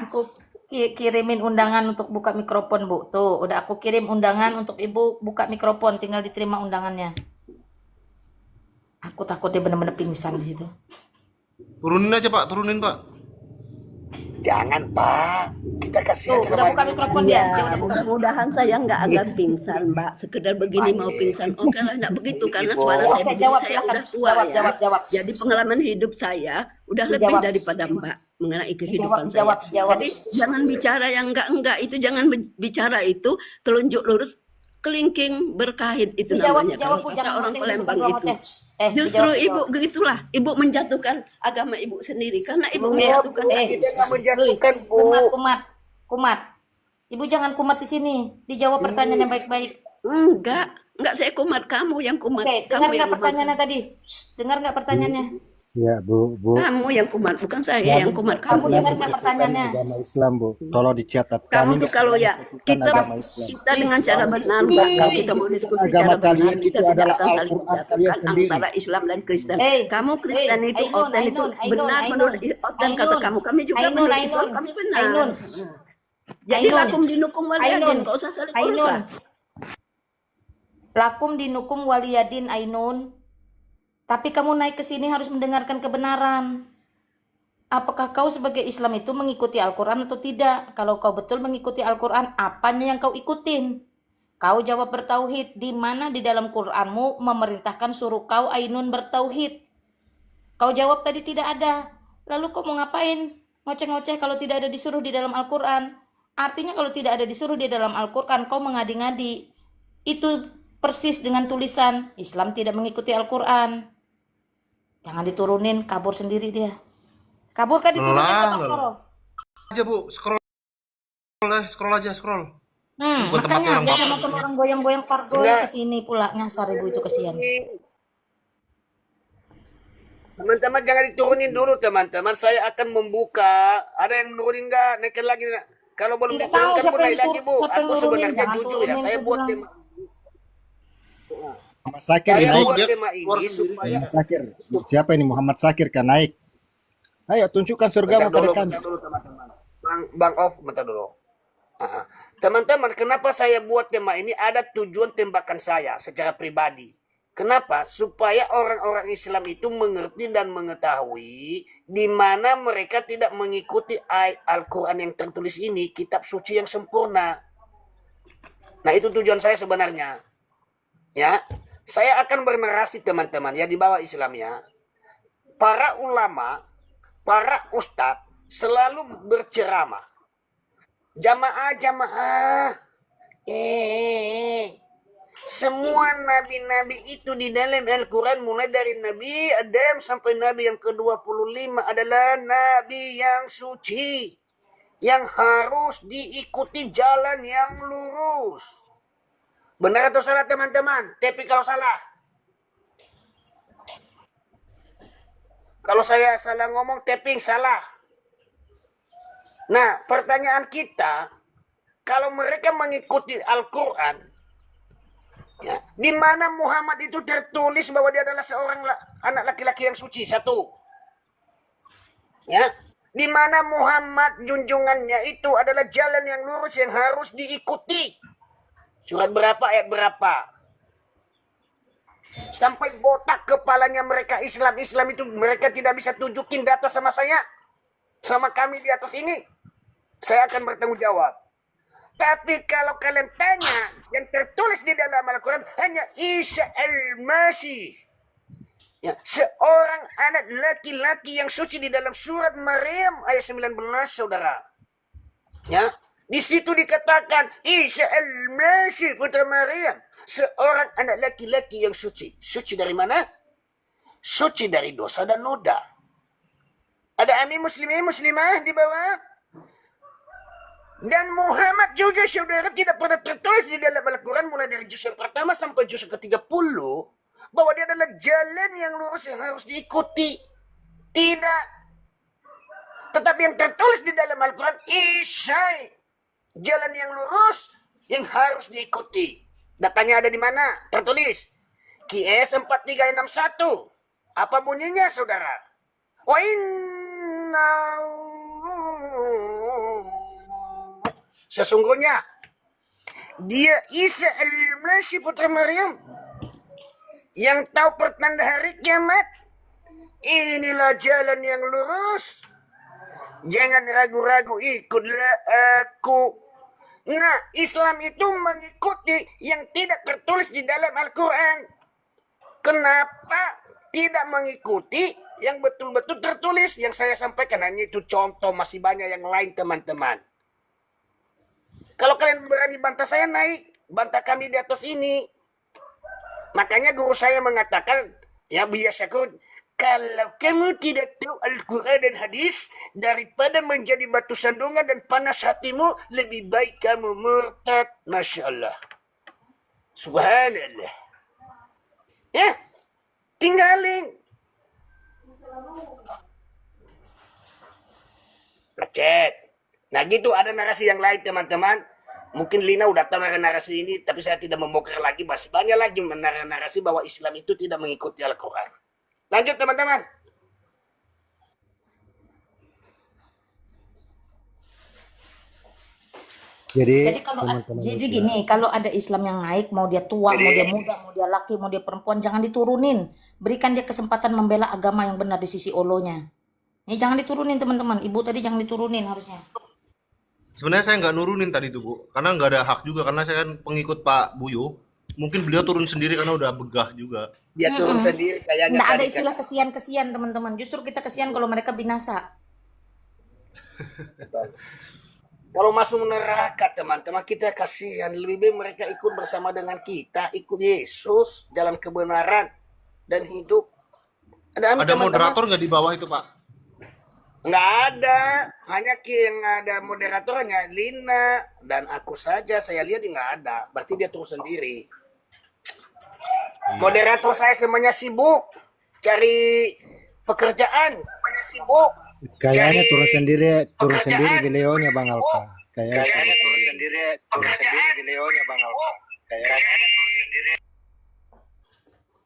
Aku kirimin undangan untuk buka mikrofon Bu, tuh udah aku kirim undangan untuk ibu buka mikrofon, tinggal diterima undangannya. Aku takut dia benar-benar pingsan di situ. Turunin aja Pak, turunin Pak. Jangan Pak, kita kasihan Tuh, udah sama buka ibu. mikrofon dia. Dia Ya, udah buka. mudah-mudahan saya nggak agak pingsan, Mbak. Sekedar begini mau pingsan. Oke lah, nggak begitu karena suara saya Oke, begini, jawab saya silakan. udah tua Jawab, ya. jawab, jawab. Jadi pengalaman hidup saya udah lebih Dijawab. daripada Mbak mengenai Jawab, kehidupan saya. jawab, jawab. Jadi jangan bicara yang enggak itu, jangan bicara itu telunjuk lurus kelingking berkahit itu Dijawab, namanya dijawab, kalau Bu. kata Jangan orang ngoceh, Palembang bukan itu. ngoceh. Justru dijawab, ibu dijawab. begitulah, ibu menjatuhkan agama ibu sendiri karena ibu Iya, menjatuhkan Bu, diri. kita nggak menjatuhkan, Bu. Kumat. Ibu jangan kumat di sini. Dijawab pertanyaannya baik-baik. Enggak saya kumat, kamu yang kumat. Oke, Kamu dengar yang nggak kumat. pertanyaannya tadi? Dengar nggak pertanyaannya? Ya, Bu. Kamu yang kumat, bukan saya yang kumat. Kamu Kamu dengar yang nggak kumat. pertanyaannya? Agama Islam, Bu. Tolong dicatat. Kamu tuh nggak kalau ya menjatuhkan kita agama Islam. kita dengan cara benar, kalau kita mau diskusi Agama cara benar, kalian kita itu tidak adalah akan saling Al-Quran kalian menjatuhkan sendiri. antara Islam dan Kristen. Eh, Kamu Kristen itu Ainun, oten itu Ainun, benar Ainun, menurut oten kata Ainun, kamu. Kami juga Ainun, menurut Ainun, Islam kami benar. Ainun. Jadi Ainun. lakum dinukum waliyadin, Ainun. nggak usah saling urus Ainun. lah. Lakum dinukum waliyadin Ainun. Tapi kamu naik ke sini harus mendengarkan kebenaran. Apakah kau sebagai Islam itu mengikuti Al-Quran atau tidak? Kalau kau betul mengikuti Al-Quran, apanya yang kau ikutin? Kau jawab bertauhid. Di mana di dalam Quranmu memerintahkan suruh kau Ainun bertauhid? Kau jawab tadi tidak ada. Lalu kau mau ngapain? Ngoceh-ngoceh kalau tidak ada disuruh di dalam Al-Quran. Artinya kalau tidak ada disuruh di dalam Al-Quran, kau mengadi-ngadi. Itu persis dengan tulisan Islam tidak mengikuti Al-Quran. Jangan diturunin, kabur sendiri dia. Kabur kan diturunin Lah, ke Pak Koro? aja Bu, scroll aja, scroll. Bukan tempat Makanya orang biasa baper. nonton orang goyang-goyang pargol Enggak. ke sini pula nyasar ibu itu kesian. Teman-teman jangan diturunin dulu teman-teman. Saya akan membuka. Ada yang nurunin nggak? Naikin lagi nggak? Kalau belum Tidak tahu diturunkan siapa pun yang naik lagi Bu. siapa yang Aku nurunin, sebenarnya jangan jujur ya. turunin, Saya saya buat bilang. tema. Muhammad Sakir Saya naik. buat dia tema keluar ini sendiri. supaya. Muhammad Sakir. Siapa ini Muhammad Sakir kan naik? Ayo tunjukkan surgamu pada kami. Bentar dulu teman-teman. Bang Off, bentar dulu. Teman-teman, kenapa saya buat tema ini? Ada tujuan tembakan saya secara pribadi. Kenapa? Supaya orang-orang Islam itu mengerti dan mengetahui di mana mereka tidak mengikuti Al-Quran yang tertulis ini, kitab suci yang sempurna. Nah, itu tujuan saya sebenarnya. Ya, saya akan bernarasi teman-teman ya di bawah Islam ya. Para ulama, para ustadz selalu berceramah. Jamaah. Semua nabi-nabi itu di dalam Al-Quran mulai dari Nabi Adam sampai Nabi yang ke-25 adalah nabi yang suci. Yang harus diikuti jalan yang lurus. Benar atau salah teman-teman? Tapi kalau salah. Kalau saya salah ngomong, tapping salah. Nah, pertanyaan kita, kalau mereka mengikuti Al-Quran, ya, di mana Muhammad itu tertulis bahwa dia adalah seorang anak laki-laki yang suci, satu. Ya, di mana Muhammad junjungannya itu adalah jalan yang lurus yang harus diikuti. Surat berapa, ayat berapa? Sampai botak kepalanya mereka Islam itu mereka tidak bisa tunjukin data sama saya, sama kami di atas ini. Saya akan bertanggung jawab. Tapi kalau kalian tanya yang tertulis di dalam Al-Quran hanya Isa al-Masih, ya, seorang anak laki-laki yang suci di dalam surat Maryam ayat 19 saudara. Ya, di situ dikatakan Isa al-Masih putra Maryam, seorang anak laki-laki yang suci. Suci dari mana? Suci dari dosa dan noda. Ada amin muslimah di bawah. Dan Muhammad juga saudara tidak pernah tertulis di dalam Al-Quran mulai dari juz yang pertama sampai juz yang ke-30 bahwa dia adalah jalan yang lurus yang harus diikuti. Tidak. Tetapi yang tertulis di dalam Al-Quran Isa, jalan yang lurus yang harus diikuti. Datanya ada di mana? Tertulis QS 4361. Apa bunyinya saudara? Wa inna, sesungguhnya dia Isa al-Masih putra Maryam yang tahu pertanda hari kiamat. Inilah jalan yang lurus Jangan ragu-ragu, ikutlah aku. Nah, Islam itu mengikuti yang tidak tertulis di dalam Al-Quran. Kenapa tidak mengikuti yang betul-betul tertulis? Yang saya sampaikan hanya itu contoh, masih banyak yang lain teman-teman. Kalau kalian berani bantah saya, naik, bantah kami di atas ini. Makanya guru saya mengatakan, ya biasakan, kalau kamu tidak tahu Al-Quran dan hadis, daripada menjadi batu sandungan dan panas hatimu, lebih baik kamu murtad. Masya Allah. Subhanallah. Ya, tinggalin. Macet. Nah gitu, ada narasi yang lain teman-teman. Mungkin Lina udah tahu narasi ini, tapi saya tidak membongkar lagi. Masih banyak lagi narasi bahwa Islam itu tidak mengikuti Al-Quran. Lanjut teman-teman. Jadi kalau teman-teman jadi Islam, gini, kalau ada Islam yang naik, mau dia tua, mau dia muda, mau dia laki, mau dia perempuan, jangan diturunin. Berikan dia kesempatan membela agama yang benar di sisi Olonya. Ini jangan diturunin teman-teman. Ibu tadi jangan diturunin harusnya. Sebenarnya saya nggak nurunin tadi tuh Bu, karena nggak ada hak juga, karena saya kan pengikut Pak Buyo. Mungkin beliau turun sendiri karena udah begah juga. Dia turun sendiri kayaknya. Nggak ada tadi istilah kan. kesian-kesian teman-teman. Justru kita kesian kalau mereka binasa. Kalau masuk neraka teman-teman, kita kasihan. Lebih baik mereka ikut bersama dengan kita. Ikut Yesus, jalan kebenaran dan hidup. Ada Ada moderator nggak di bawah itu Pak? Nggak ada. Hanya yang ada moderatornya Lina dan aku saja. Saya lihat dia nggak ada. Berarti dia turun sendiri. Moderator saya semuanya sibuk cari pekerjaan. Semuanya sibuk. kayaknya turun sendiri pekerjaan. beliaunya Bang Alfa. Kayaknya turun sendiri beliaunya Bang Alfa.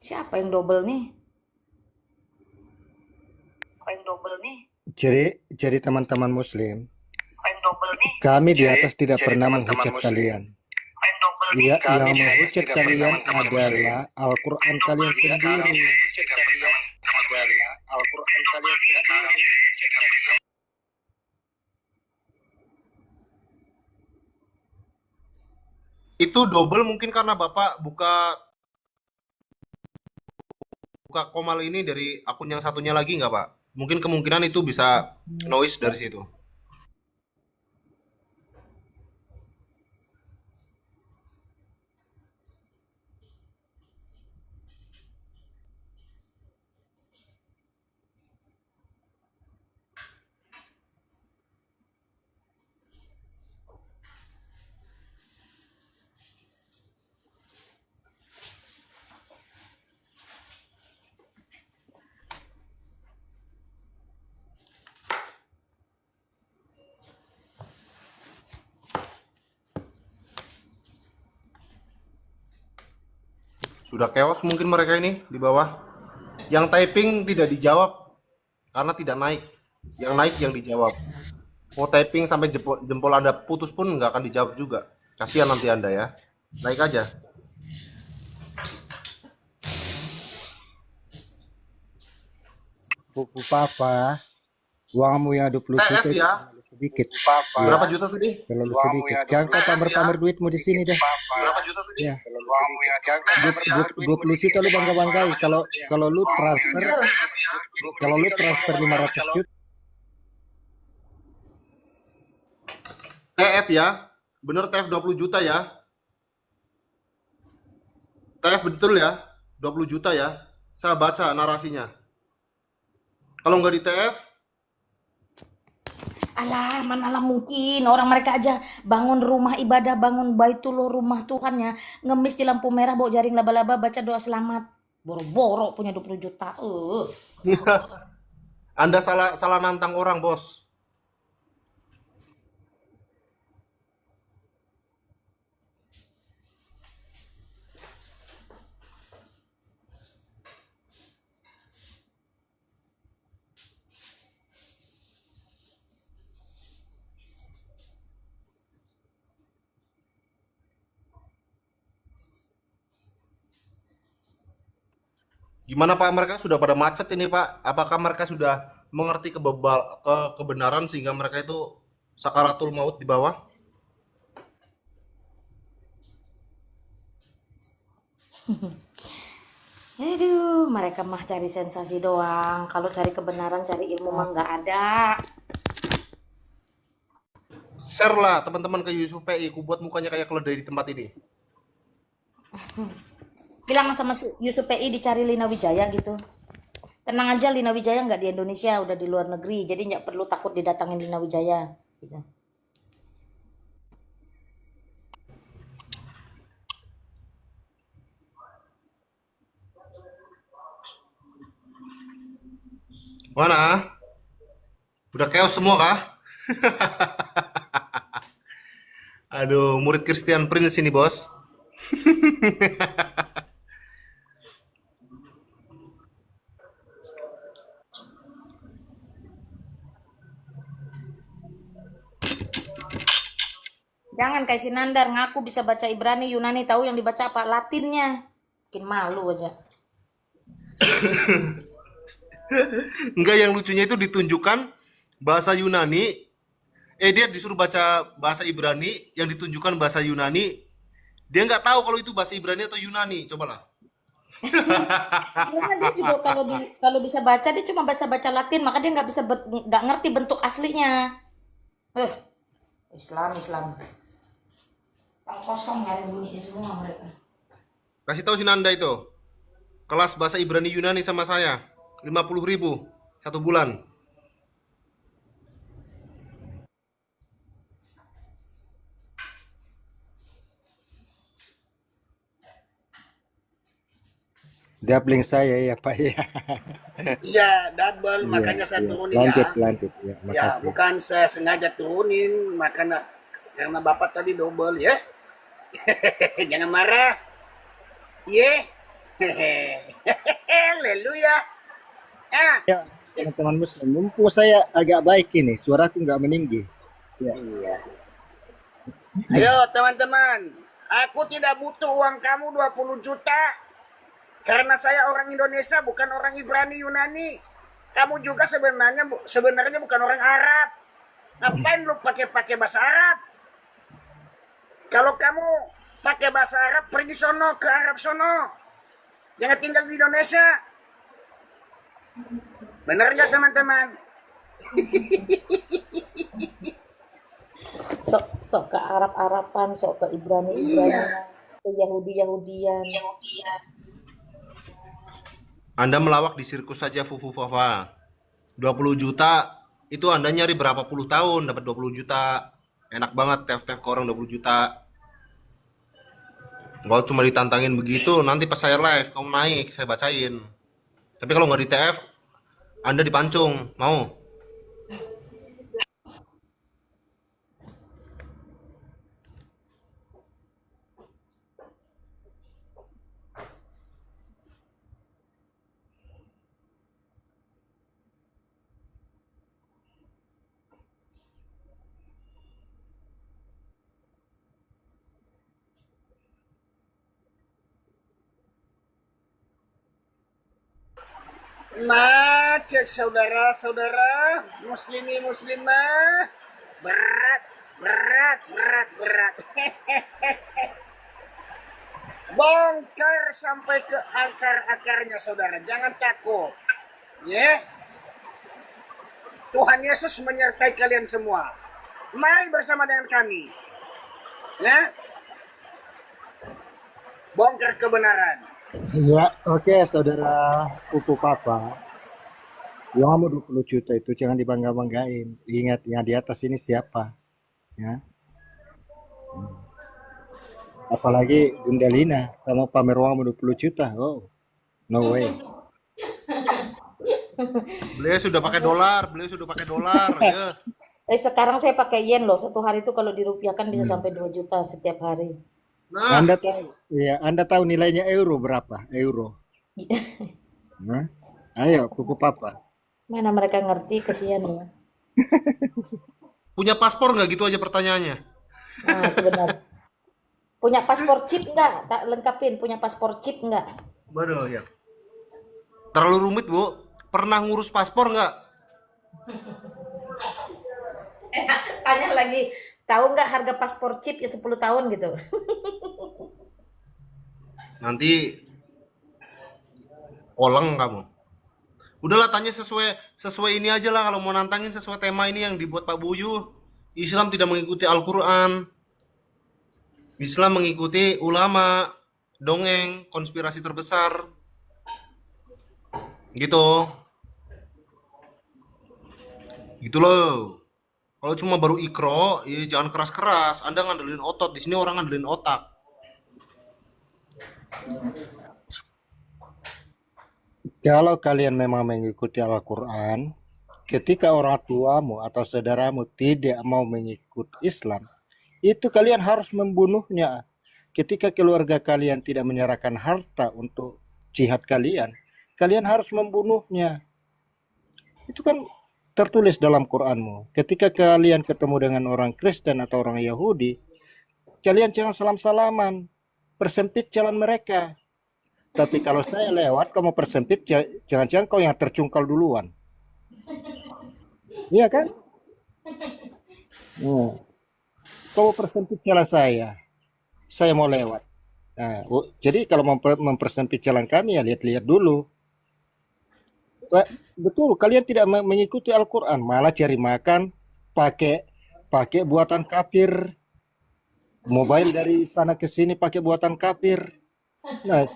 Siapa yang double nih? jadi teman-teman Muslim, kami di atas tidak pernah menghujat kalian. Ya, yang menghujat kalian adalah Al-Quran kalian sendiri. Itu double mungkin karena Bapak buka komal ini dari akun yang satunya lagi nggak Pak? Mungkin kemungkinan itu bisa noise dari situ. Sudah chaos mungkin mereka ini di bawah. Yang typing tidak dijawab karena tidak naik. Yang naik yang dijawab. Mau typing sampai jempol Anda putus pun nggak akan dijawab juga. Kasihan nanti Anda ya. Naik aja. Pupu Papa, uangmu yang 20 TF juta ya. sedikit. Berapa juta tadi? Terlalu sedikit. Jangan kau pamer-pamer duitmu di sini deh. Berapa juta tadi? Ya. 20 juta lu bangga-banggai. Kalau lu transfer 500 juta. TF ya. Bener TF 20 juta ya. TF betul ya. 20 juta ya. Saya baca narasinya. Kalau nggak di TF, Alah, manalah mungkin orang mereka aja bangun rumah ibadah, bangun baitullah rumah Tuhannya, ngemis di lampu merah, bawa jaring laba-laba, baca doa selamat. Boro-boro punya 20 juta. Anda salah nantang orang, Bos. Gimana Pak, mereka sudah pada macet ini Pak? Apakah mereka sudah mengerti kebenaran sehingga mereka itu sakaratul maut di bawah? Aduh, mereka mah cari sensasi doang. Kalau cari kebenaran, cari ilmu mah nggak ada. Share lah teman-teman ke Yusuf PI, ku buat mukanya kayak keledai di tempat ini. Bilang sama Yusuf PI dicari Lina Wijaya gitu. Tenang aja, Lina Wijaya nggak di Indonesia, udah di luar negeri. Jadi nggak perlu takut didatangin Lina Wijaya. Gitu. Mana? Udah chaos semua kah? Aduh, murid Christian Prince ini bos. Jangan kayak si Nandar ngaku bisa baca Ibrani, Yunani, tahu yang dibaca apa? Latinnya. Bikin malu aja. Enggak, yang lucunya itu ditunjukkan bahasa Yunani. Dia disuruh baca bahasa Ibrani, yang ditunjukkan bahasa Yunani. Dia nggak tahu kalau itu bahasa Ibrani atau Yunani. Cobalah. Karena dia juga kalau bisa baca dia cuma baca Latin, maka dia nggak ngerti bentuk aslinya. Islam. Tang kosong nyari bunyinya semua mereka. Kasih tahu si Nanda itu. Kelas bahasa Ibrani Yunani sama saya. 50.000 1 bulan. Dia link saya ya Pak ya. Iya, double, Iya, makanya saya iya. turunin Lanjut, ya. lanjut. Ya, Ya, makasih. bukan saya sengaja turunin, makanya karena Bapak tadi double ya. Jangan marah. Ye. Haleluya. Ya, teman-teman Muslim, mumpung saya agak baik ini, suaraku nggak meninggi. Ya. Iya. Ayo teman-teman, aku tidak butuh uang kamu 20 juta. Karena saya orang Indonesia, bukan orang Ibrani Yunani. Kamu juga sebenarnya bukan orang Arab. Ngapain lu pakai bahasa Arab? Kalau kamu pakai bahasa Arab, pergi sono ke Arab sono. Jangan tinggal di Indonesia. Benar nggak teman-teman? Sok ke Arab-Araban, sok ke Ibrani-Ibranian, ke Yahudi-Yahudian. Anda melawak di sirkus saja Fufu Fafa. 20 juta itu Anda nyari berapa puluh tahun dapat 20 juta. Enak banget tef-tef ke orang 20 juta. Kalau cuma ditantangin begitu, nanti pas saya live kamu naik, saya bacain. Tapi kalau nggak di TF, Anda dipancung, mau? Macet saudara-saudara, muslimi muslimah, berat. Bongkar sampai ke akar-akarnya saudara, jangan takut. Ya, Tuhan Yesus menyertai kalian semua. Mari bersama dengan kami. Ya, bongkar kebenaran. Ya, oke saudara Pupu Papa. Uangmu 20 juta itu jangan dibangga-banggain. Ingat yang di atas ini siapa. Ya. Apalagi Bunda Lina, kamu pamer uangmu 20 juta. Oh, no way. Beliau sudah pakai dolar, ya. Sekarang saya pakai yen loh. Satu hari itu kalau dirupiahkan bisa sampai 2 juta setiap hari. Nah, Anda tahu nilainya euro berapa? Euro. Nah, ayo Pupu Papa. Mana mereka ngerti, kesian ya. punya paspor nggak gitu aja pertanyaannya? Nah, itu benar. Punya paspor chip nggak? Tak lengkapin. Punya paspor chip nggak? Waduh ya. Terlalu rumit, Bu. Pernah ngurus paspor nggak? Tanya lagi, tahu nggak harga paspor chip ya 10 tahun gitu? Nanti oleng kamu. Udahlah, tanya sesuai ini aja lah, kalau mau nantangin sesuai tema ini yang dibuat Pak Buyu. Islam tidak mengikuti Al-Quran. Islam mengikuti ulama, dongeng, konspirasi terbesar. Gitu. Gitu loh. Kalau cuma baru ikro, ya jangan keras-keras. Anda ngandelin otot, di sini orang ngandelin otak. Kalau kalian memang mengikuti Al-Quran, ketika orang tuamu atau saudaramu tidak mau mengikut Islam, itu kalian harus membunuhnya. Ketika keluarga kalian tidak menyerahkan harta untuk jihad kalian, kalian harus membunuhnya. Itu kan tertulis dalam Quranmu. Ketika kalian ketemu dengan orang Kristen atau orang Yahudi, kalian jangan salam-salaman, persempit jalan mereka. Tapi kalau saya lewat, kamu persempit, jangan-jangan kau yang tercungkal duluan. Iya kan? Kau persempit jalan saya mau lewat. Nah, jadi kalau mempersempit jalan kami ya lihat-lihat dulu. Betul, kalian tidak mengikuti Al-Quran, malah cari makan pakai buatan kafir. Mobile dari sana ke sini pakai buatan kafir. Nah,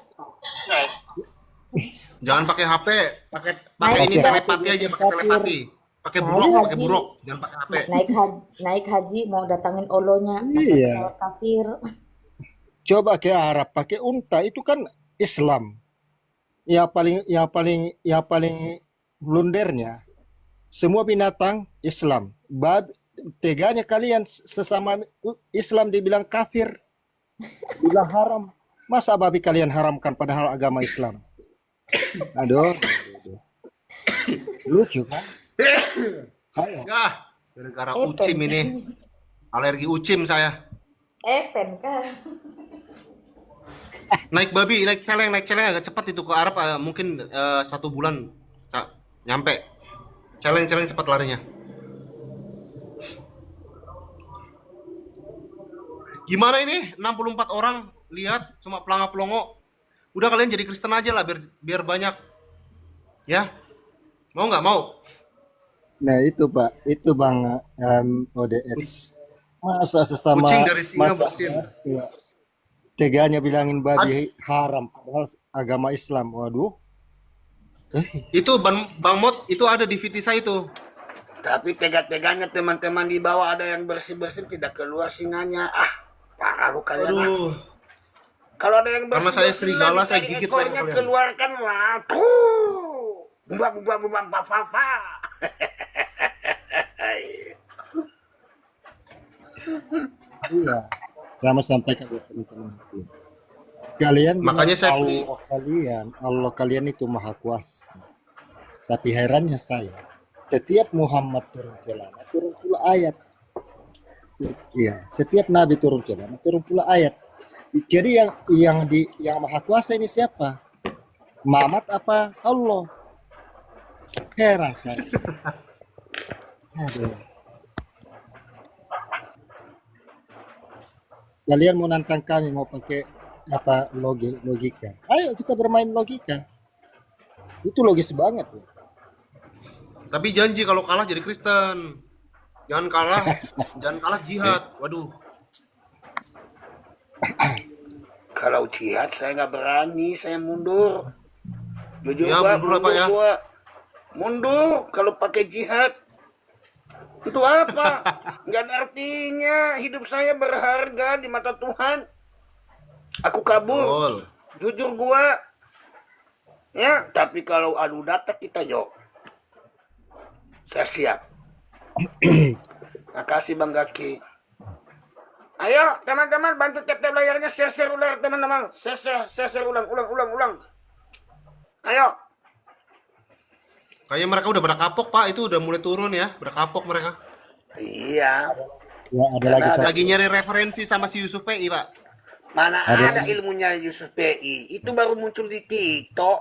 Jangan pakai HP, pakai ini Pakai telepati aja, pakai kafir. telepati. Pakai buruk, jangan pakai HP. Naik haji mau datangin olonya, pakai Iya. pesawat kafir. Coba ke Arab pakai unta, itu kan Islam. Yang paling blundernya semua binatang Islam. Teganya kalian sesama Islam dibilang kafir, dibilang haram. Masa babi kalian haramkan padahal agama Islam? Aduh, lucu kan? Ayo. Ya, gara-gara ucim ini. Alergi ucim saya. Epen kan. Naik babi, naik celeng agak cepat itu ke Arab, mungkin 1 bulan nyampe. Celeng cepat larinya. Gimana ini? 64 orang lihat cuma pelanga-pelongo. Udah kalian jadi Kristen aja lah biar banyak. Ya. Mau nggak mau? Nah itu Pak, itu Bang ODS. Masa sesama Kucing dari singa masa bersin. ya, teganya bilangin babi haram padahal agama Islam. Waduh. Itu Bang Mot, itu ada di VT saya itu. Tapi tega-teganya teman-teman di bawah ada yang bersih-bersih tidak keluar singanya. Ah, parah lu kalian. Ah. Aduh. Kalau ada yang Karena bersih, saya serigala, saya gigit lagi ekornya kalian. keluarkanlah. Tuh. Bubang fafa. Iya. Sama sampaikan buat teman-teman. Kalian Makanya saya Allah kalian itu maha kuasa. Tapi herannya saya, setiap Muhammad turun celana, turun pula ayat. Iya, setiap Nabi turun celana, turun pula ayat. Jadi yang maha kuasa ini siapa? Muhammad apa Allah? Heran saya. Aduh. Kalian mau nantang kami mau pakai apa logika? Ayo kita bermain logika. Itu logis banget ya. Tapi janji kalau kalah jadi Kristen. Jangan kalah jihad. Waduh. Kalau jihad saya nggak berani, saya mundur. Jujur Ya, gua, mundur lah, Pak, ya. gua. Mundur kalau pakai jihad. Itu apa? Nggak ada artinya. Hidup saya berharga di mata Tuhan. Aku kabur. Betul. Jujur gua. Ya, tapi kalau adu data kita yuk. Saya siap. Makasih Bang Gaki. Ayo teman-teman bantu tap-tap layarnya, share ulang teman-teman. Share ulang. Ayo. Kayaknya mereka udah pada kapok, Pak. Itu udah mulai turun ya. Udah kapok mereka. Iya. Ya ada lagi satu. Lagi nyari referensi sama si Yusuf PI, Pak. Mana Ada ada ilmunya Yusuf PI. Itu baru muncul di TikTok.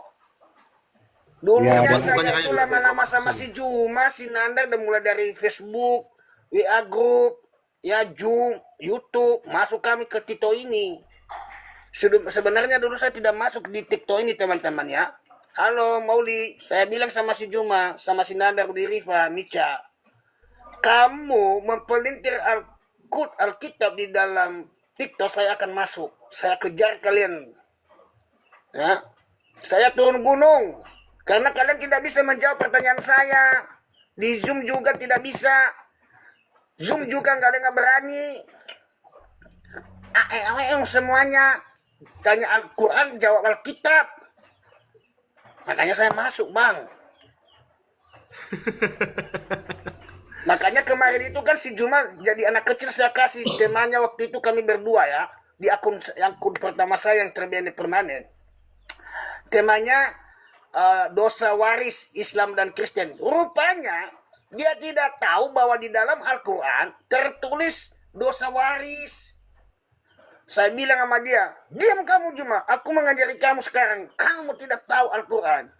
Dulunya dan bukannya saya kayak itu lama-lama sama si Juma, si Nanda, udah mulai dari Facebook, WA Group, ya Zoom, YouTube, masuk kami ke Tito ini. Sebenarnya dulu saya tidak masuk di TikTok ini teman-teman ya. Halo Mauli, saya bilang sama si Juma, sama si Nanda, Rudi Rifa, Mica, kamu mempelintir Alkitab di dalam TikTok, saya akan masuk. Saya kejar kalian. Ya. Saya turun gunung. Karena kalian tidak bisa menjawab pertanyaan saya. Di Zoom juga tidak bisa. Zoom juga nggak berani. Semuanya. Tanya Al-Quran, jawab Alkitab. Makanya saya masuk, Bang. Makanya kemarin itu kan si Juma jadi anak kecil, saya kasih temanya waktu itu kami berdua ya. Di akun pertama saya yang terbit permanen. Temanya dosa waris Islam dan Kristen. Rupanya dia tidak tahu bahwa di dalam Al-Quran tertulis dosa waris. Saya bilang sama dia, diam kamu Juma, aku mengajari kamu sekarang. Kamu tidak tahu Al-Quran.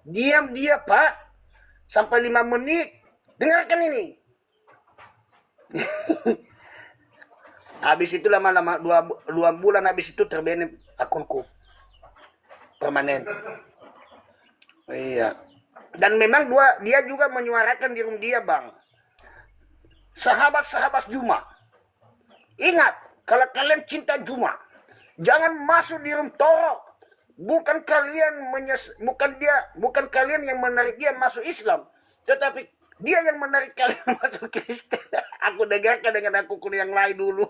Diam dia Pak, sampai 5 menit. Dengarkan ini. Habis itu lama-lama 2 bulan habis itu terbit akunku permanen. Iya. Dan memang dia juga menyuarakan di room dia, Bang. Sahabat-sahabat Juma. Ingat, kalau kalian cinta Juma, jangan masuk di room Toro. Bukan kalian yang menarik dia masuk Islam, tetapi dia yang menarik kalian masuk Kristen. Aku dengarkan dengan aku yang lain dulu.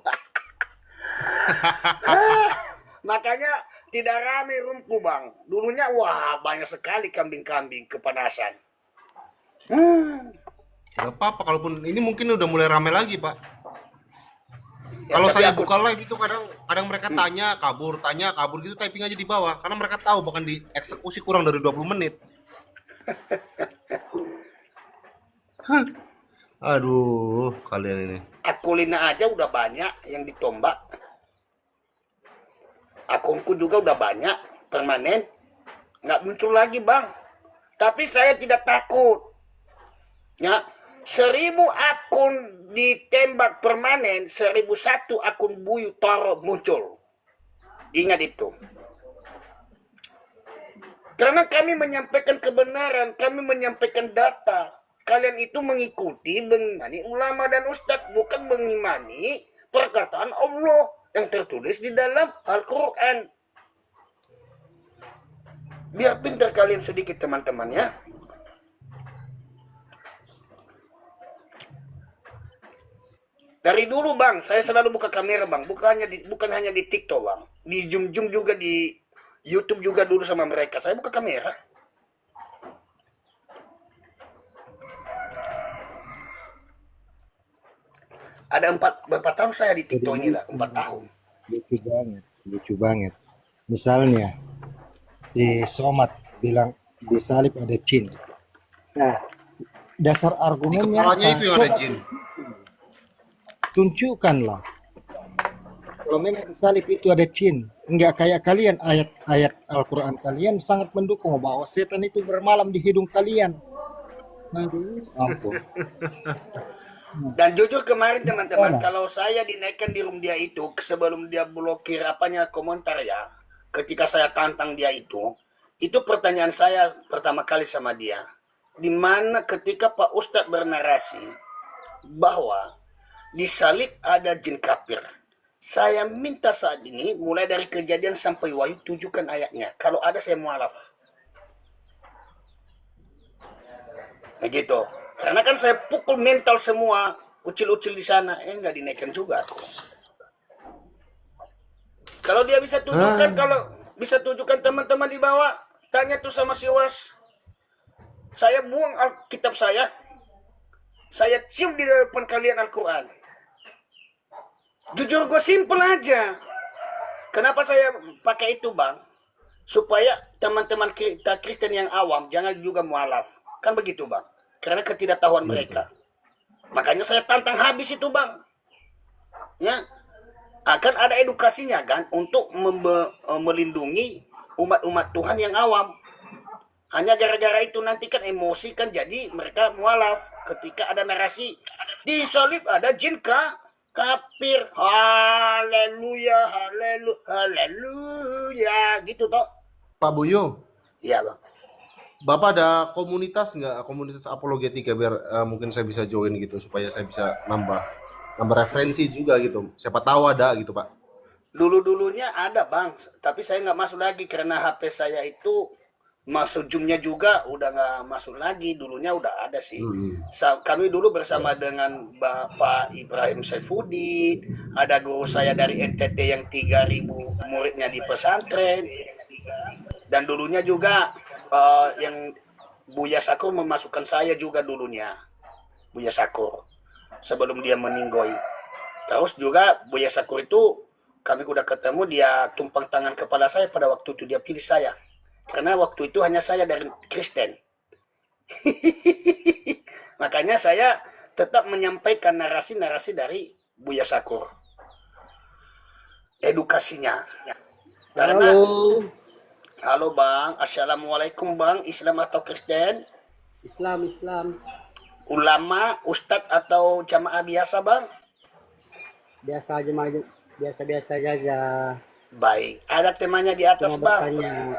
Makanya tidak rame rumku Bang. Dulunya wah banyak sekali kambing-kambing kepanasan. Gak apa-apa, kalaupun ini mungkin udah mulai rame lagi Pak. Ya, Kalau tapi saya aku- buka live itu kadang mereka tanya kabur gitu, typing aja di bawah karena mereka tahu bahkan dieksekusi kurang dari 20 menit. Aduh, kalian ini. Akulina aja udah banyak yang ditombak. Akunku juga udah banyak permanen. Nggak muncul lagi Bang. Tapi saya tidak takut. Ya, 1000 akun ditembak permanen, 1001 akun Buyu Toro muncul. Ingat itu. Karena kami menyampaikan kebenaran, kami menyampaikan data. Kalian itu mengikuti, mengimani ulama dan ustadz, bukan mengimani perkataan Allah yang tertulis di dalam Al-Quran. Biar pintar kalian sedikit teman-teman ya. Dari dulu Bang, saya selalu buka kamera Bang, bukan hanya di TikTok Bang, di Zoom juga, di YouTube juga dulu sama mereka, saya buka kamera. Ada berapa tahun saya di TikTok ini lah, 4 tahun. lucu banget. Misalnya si Somat bilang di salib ada jin. Nah, dasar Di argumennya kepalanya apa? itu yang ada Coba jin. tunjukkanlah. Kalau memang di salib itu ada jin, enggak kayak kalian, ayat-ayat Al-Quran kalian sangat mendukung bahwa setan itu bermalam di hidung kalian. Aduh, ampun. Dan jujur kemarin teman-teman, kalau saya dinaikkan di room dia itu, sebelum dia blokir komentar ya, ketika saya tantang dia itu pertanyaan saya pertama kali sama dia, di mana ketika Pak Ustadz bernarasi bahwa di salib ada jin kafir. Saya minta saat ini mulai dari Kejadian sampai Wahyu tunjukkan ayatnya. Kalau ada saya mualaf. Begitu. Karena kan saya pukul mental semua ucil-ucil di sana, nggak dinaikkan juga aku. Kalau dia bisa tunjukkan, kalau bisa tunjukkan teman-teman di bawah, tanya tuh sama si Was. Saya buang Alkitab saya cium di depan kalian Al-Quran. Jujur gue simple aja. Kenapa saya pakai itu Bang? Supaya teman-teman kita Kristen yang awam jangan juga mualaf. Kan begitu Bang. Karena ketidaktahuan mereka. Makanya saya tantang habis itu Bang. Ya. Akan ada edukasinya kan untuk melindungi umat-umat Tuhan yang awam. Hanya gara-gara itu nanti kan emosi kan jadi mereka mualaf ketika ada narasi di salib ada jin kafir. Haleluya, haleluya, haleluya gitu toh. Pak Buyo, Iya, Bang. Bapak ada komunitas nggak? Komunitas apologetika biar mungkin saya bisa join gitu supaya saya bisa nambah referensi juga gitu. Siapa tahu ada gitu, Pak. Dulu-dulunya ada, Bang, tapi saya nggak masuk lagi karena HP saya itu masuk Zoom-nya juga udah nggak masuk lagi. Dulunya udah ada sih. Kami dulu bersama dengan Bapak Ibrahim Saifuddin, ada guru saya dari NTT yang 3.000 muridnya di pesantren, dan dulunya juga yang Buya Sakur memasukkan saya juga dulunya, Buya Sakur sebelum dia meninggoy. Terus juga Buya Sakur itu kami udah ketemu, dia tumpang tangan kepala saya pada waktu itu dia pilih saya. Karena waktu itu hanya saya dari Kristen. Makanya saya tetap menyampaikan narasi-narasi dari Buya Sakur. Edukasinya. Karena, halo Bang, Assalamualaikum Bang, Islam atau Kristen? Islam, Islam. Ulama, Ustadz atau jamaah biasa Bang? Biasa aja, biasa-biasa saja. Baik, ada temanya di atas Cuma Bang. bertanya.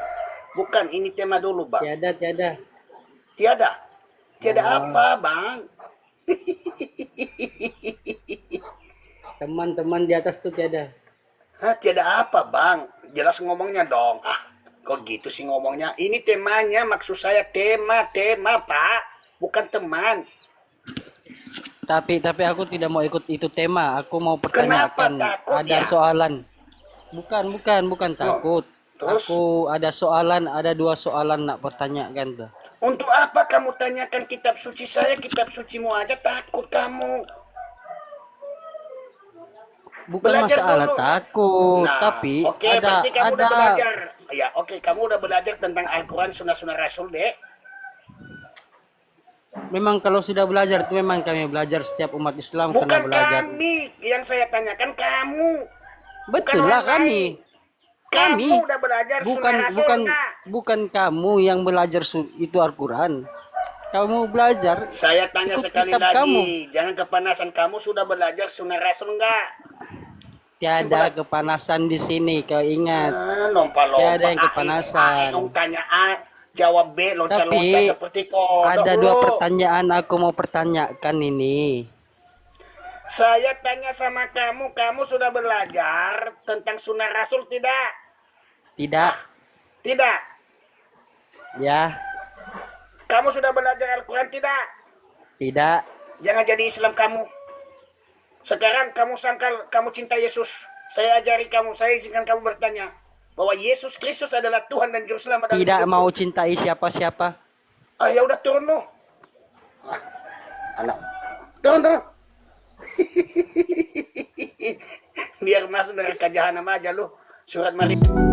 Bukan, ini tema dulu Bang. Tiada. Tiada? Tiada Oh. apa Bang? Teman-teman di atas tuh tiada. Hah, tiada apa Bang? Jelas ngomongnya dong. Kok gitu sih ngomongnya? Ini temanya, maksud saya tema Pak. Bukan teman. Tapi aku tidak mau ikut itu tema. Aku mau Kenapa pertanyakan. takut Ada ya? soalan. Bukan takut. Terus? Aku ada soalan, ada 2 soalan nak pertanyakan tuh. Untuk apa kamu tanyakan kitab suci saya? Kitab sucimu aja takut kamu. Bukan Belajar masalah dulu. takut, Nah, tapi oke, ada berarti kamu udah ada belajar. Ya, oke, kamu udah belajar tentang Al-Quran, sunnah-sunnah Rasul, deh. memang kalau sudah belajar itu memang kami belajar, setiap umat Islam kena Bukan belajar. kami yang saya tanyakan, kamu. Betul Bukan lah orang kami. lain. Kamu Kami udah belajar bukan sunnah Rasul, bukan nah. bukan kamu yang belajar itu Al-Quran. Kamu belajar Saya tanya ikut sekali kitab lagi, kamu. jangan kepanasan. Kamu sudah belajar sunnah Rasul enggak? Tiada Simpulan. kepanasan di sini, kau ingat. Lompa-lompa. Tiada yang kepanasan. Dong tanya A, jawab B, loncat-loncat Tapi seperti kodok. ada 2 lu. pertanyaan aku mau pertanyakan ini. Saya tanya sama kamu sudah belajar tentang sunnah Rasul tidak? Tidak, Tidak. ya, Kamu sudah belajar Al-Quran tidak? tidak. Jangan jadi Islam kamu. Sekarang kamu sangkal kamu cinta Yesus. Saya ajari kamu, saya izinkan kamu bertanya bahwa Yesus Kristus adalah Tuhan dan Juru Selamat dalam Tidak hidupmu. mau cintai siapa-siapa. Ya udah turun lu. Anak. Turun. Biar masuk neraka jahanam aja lu. Surat Maryam.